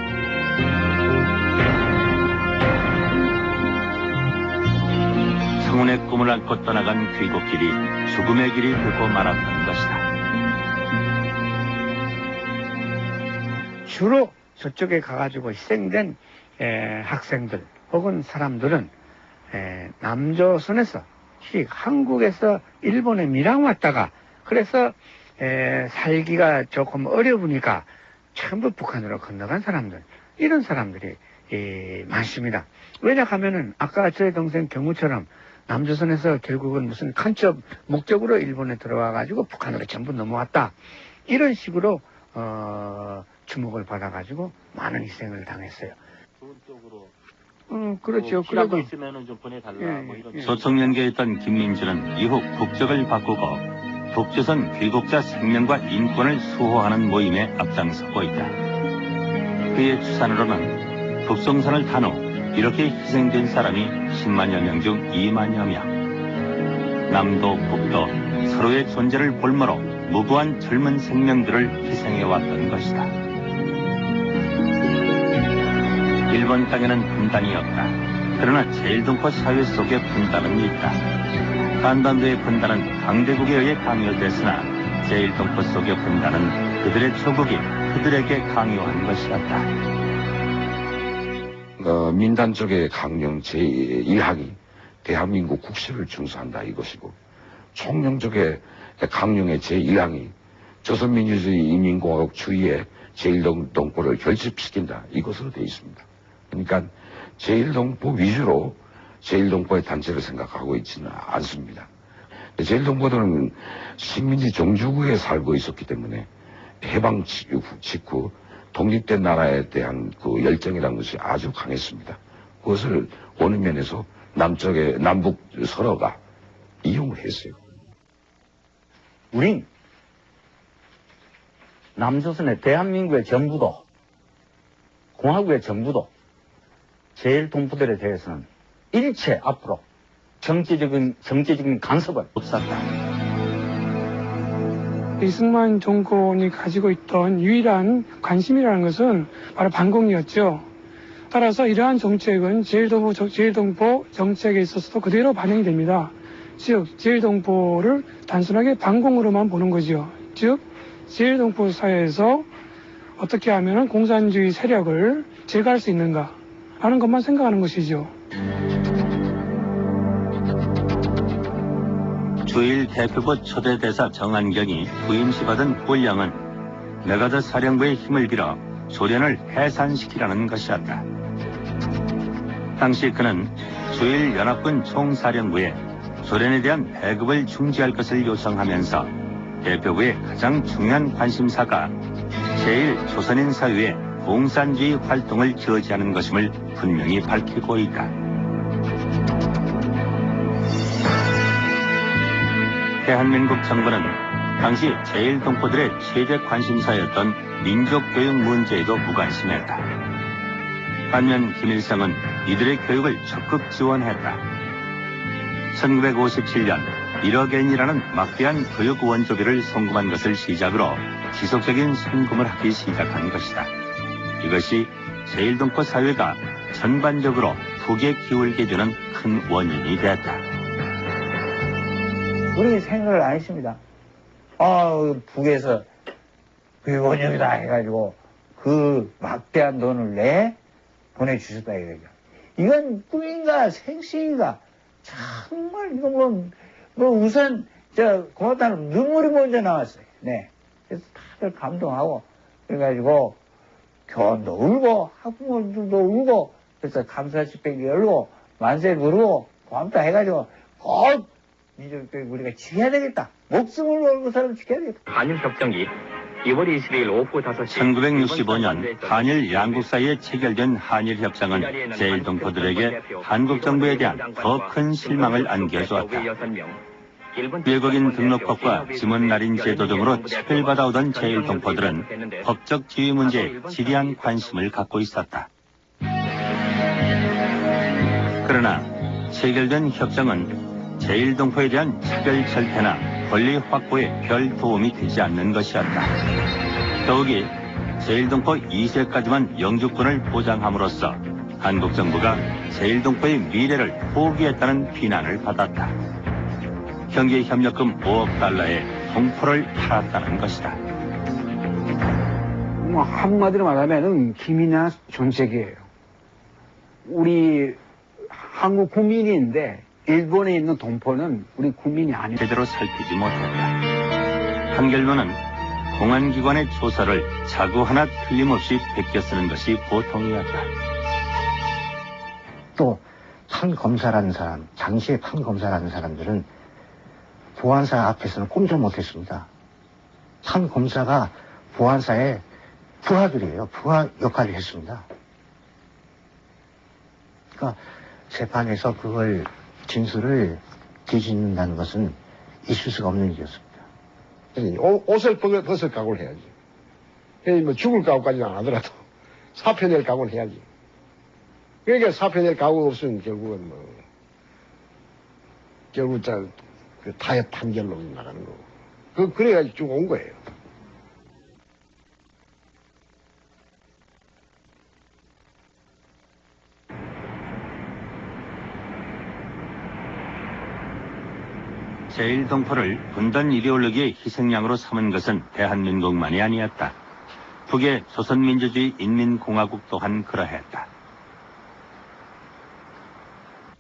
Speaker 1: 성운의 꿈을 안고 떠나간 귀국길이 죽음의 길이 되고 말았던 것이다.
Speaker 15: 주로 저쪽에 가가지고 희생된 학생들 혹은 사람들은 남조선에서 한국에서 일본에 밀양 왔다가 그래서 살기가 조금 어려우니까 전부 북한으로 건너간 사람들, 이런 사람들이 많습니다. 왜냐하면은 아까 저희 동생 경우처럼 남조선에서 결국은 무슨 간첩 목적으로 일본에 들어와 가지고 북한으로 전부 넘어왔다, 이런 식으로 주목을 받아 가지고 많은 희생을 당했어요.
Speaker 16: 좋은 쪽으로
Speaker 15: 그렇죠.
Speaker 16: 필요한 거
Speaker 15: 그래도
Speaker 16: 있으면은 좀 보내달라. 뭐 이런.
Speaker 1: 소총연계했던 김민주는 이후 국적을 바꾸고 북조선 귀국자 생명과 인권을 수호하는 모임에 앞장서고 있다. 그의 추산으로는 북송선을 탄 후 이렇게 희생된 사람이 10만여 명 중 2만여 명. 남도 북도 서로의 존재를 볼모로 무고한 젊은 생명들을 희생해왔던 것이다. 일본 땅에는 분단이 없다. 그러나 제일동포 사회 속에 분단은 있다. 한반도의 분단은 강대국에 의해 강요됐으나 제일동포 속의 분단은 그들의 조국이 그들에게 강요한 것이었다.
Speaker 9: 민단 쪽의 강령 제1항이 대한민국 국시를 준수한다 이것이고, 총령 쪽의 강령의 제1항이 조선민주주의 인민공화국 주의의 제1동포를 결집시킨다 이것으로 되어 있습니다. 그러니까 제1동포 위주로 제1동포의 단체를 생각하고 있지는 않습니다. 제1동포들은 식민지 종주국에 살고 있었기 때문에 해방 직후 독립된 나라에 대한 그 열정이라는 것이 아주 강했습니다. 그것을 어느 면에서 남북 서로가 이용을 했어요.
Speaker 2: 우린 남조선의 대한민국의 정부도 공화국의 정부도 제일동포들에 대해서는 일체 앞으로 정치적인 간섭을 없었다.
Speaker 10: 이승만 정권이 가지고 있던 유일한 관심이라는 것은 바로 반공이었죠. 따라서 이러한 정책은 제일동포 정책에 있어서도 그대로 반영이 됩니다. 즉 제일동포를 단순하게 반공으로만 보는 거죠. 즉 제일동포 사회에서 어떻게 하면 공산주의 세력을 제거할 수 있는가 하는 것만 생각하는 것이죠.
Speaker 1: 주일 대표부 초대대사 정한경이 부임시 받은 권량은 메가더 사령부의 힘을 빌어 소련을 해산시키라는 것이었다. 당시 그는 주일 연합군 총사령부에 소련에 대한 배급을 중지할 것을 요청하면서 대표부의 가장 중요한 관심사가 제1조선인 사회의 공산주의 활동을 저지하는 것임을 분명히 밝히고 있다. 대한민국 정부는 당시 제일동포들의 최대 관심사였던 민족교육 문제에도 무관심했다. 반면 김일성은 이들의 교육을 적극 지원했다. 1957년 1억 엔이라는 막대한 교육 원조비를 송금한 것을 시작으로 지속적인 송금을 하기 시작한 것이다. 이것이 제일동포 사회가 전반적으로 북에 기울게 되는 큰 원인이 됐다.
Speaker 18: 우리 생각을 안 했습니다. 북에서 원형이다 해가지고 그 막대한 돈을 보내주셨다 이거죠. 이건 꿈인가 생시인가, 정말 이거 뭐 우선 고맙다는 눈물이 먼저 나왔어요. 네. 그래서 다들 감동하고 그래가지고 교원도 울고 학부모들도 울고 그래서 감사 집회도 열고 만세 부르고 고맙다 해가지고 꼭 민족교육 우리가 지켜야 되겠다. 목숨을 걸고 사람 지켜야 되겠다.
Speaker 11: 한일 협정이 2월 20일 오후 5시
Speaker 1: 1965년 한일 양국 사이에 체결된 한일 협정은 제일동포들에게 한국 정부에 대한 더 큰 실망을 안겨주었다. 외국인 등록법과 지문 날인 제도 등으로 차별받아오던 제일동포들은 법적 지위 문제에 지리한 관심을 갖고 있었다. 그러나 체결된 협정은 제일동포에 대한 차별 절대나 권리 확보에 별 도움이 되지 않는 것이었다. 더욱이 제일동포 2세까지만 영주권을 보장함으로써 한국 정부가 제일동포의 미래를 포기했다는 비난을 받았다. 경제협력금 5억 달러에 동포를 팔았다는 것이다.
Speaker 17: 뭐 한마디로 말하면은 김이나 존책이에요. 우리 한국 국민인데 일본에 있는 동포는 우리 국민이 아니에요.
Speaker 1: 제대로 살피지 못했다. 한 결론은 공안기관의 조사를 자구 하나 틀림없이 베껴 쓰는 것이 보통이었다.
Speaker 8: 또 판검사라는 사람, 당시에 판검사라는 사람들은 보안사 앞에서는 꼼짝 못했습니다. 판검사가 보안사의 부하들이에요. 부하 역할을 했습니다. 그러니까 재판에서 그걸 진술을 뒤집는다는 것은 있을 수가 없는 일이었습니다.
Speaker 14: 옷을 벗을 각오를 해야지. 뭐 죽을 각오까지는 안 하더라도 사표 낼 각오를 해야지. 그러니까 사표 낼 각오가 없으면 결국은 결국 그 타협 판결로 나가는 거고. 그래가지고 쭉 온 거예요.
Speaker 1: 제1동포를 분단 이데올로기의 희생양으로 삼은 것은 대한민국만이 아니었다. 북의 조선민주주의 인민공화국 또한 그러했다.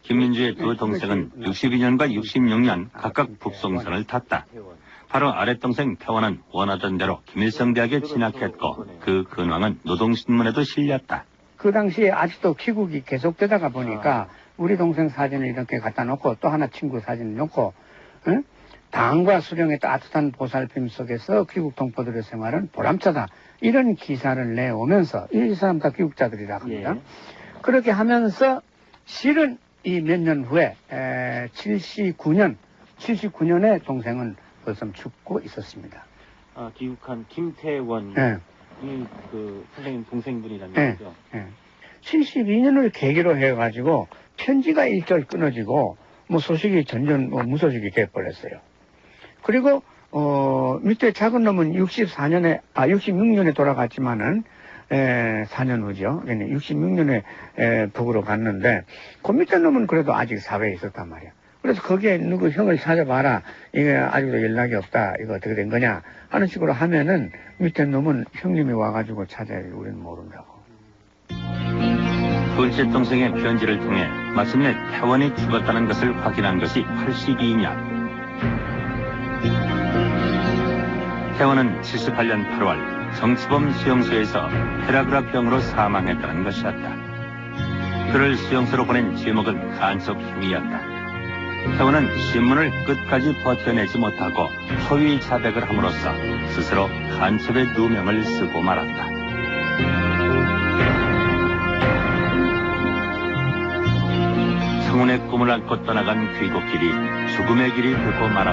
Speaker 1: 김민주의 두 동생은 62년과 66년 각각 북송선을 탔다. 바로 아랫동생 태원은 원하던 대로 김일성대학에 진학했고 그 근황은 노동신문에도 실렸다.
Speaker 15: 그 당시에 아직도 귀국이 계속되다가 보니까 우리 동생 사진을 이렇게 갖다 놓고 또 하나 친구 사진을 놓고 응? 당과 수령의 따뜻한 보살핌 속에서 귀국 동포들의 생활은 보람차다. 이런 기사를 내오면서 이 사람 다 귀국자들이라 합니다. 그렇게 하면서 실은 이 몇 년 후에 79년에 동생은 벌써 죽고 있었습니다.
Speaker 16: 아, 귀국한 김태원 그 선생님 동생분이라는 거죠?
Speaker 15: 72년을 계기로 해가지고 편지가 일절 끊어지고 뭐 소식이 전전 무소식이 돼버렸어요. 그리고 밑에 작은 놈은 66년에 돌아갔지만은 4년 후죠. 66년에 북으로 갔는데 그 밑에 놈은 그래도 아직 사회에 있었단 말이야. 그래서 거기에 누구 형을 찾아봐라. 이게 아직도 연락이 없다. 이거 어떻게 된 거냐 하는 식으로 하면은 밑에 놈은 형님이 와가지고 찾아야 돼. 우리는 모른다고.
Speaker 1: 둘째 동생의 편지를 통해 마침내 태원이 죽었다는 것을 확인한 것이 82년. 태원은 78년 8월 정치범 수용소에서 페라그라병으로 사망했다는 것이었다. 그를 수용소로 보낸 제목은 간섭형이었다. 태원은 신문을 끝까지 버텨내지 못하고 허위 자백을 함으로써 스스로 간첩의 누명을 쓰고 말았다. 성운의 꿈을 안고 떠나간 귀국길이 죽음의 길이 되고 말았다.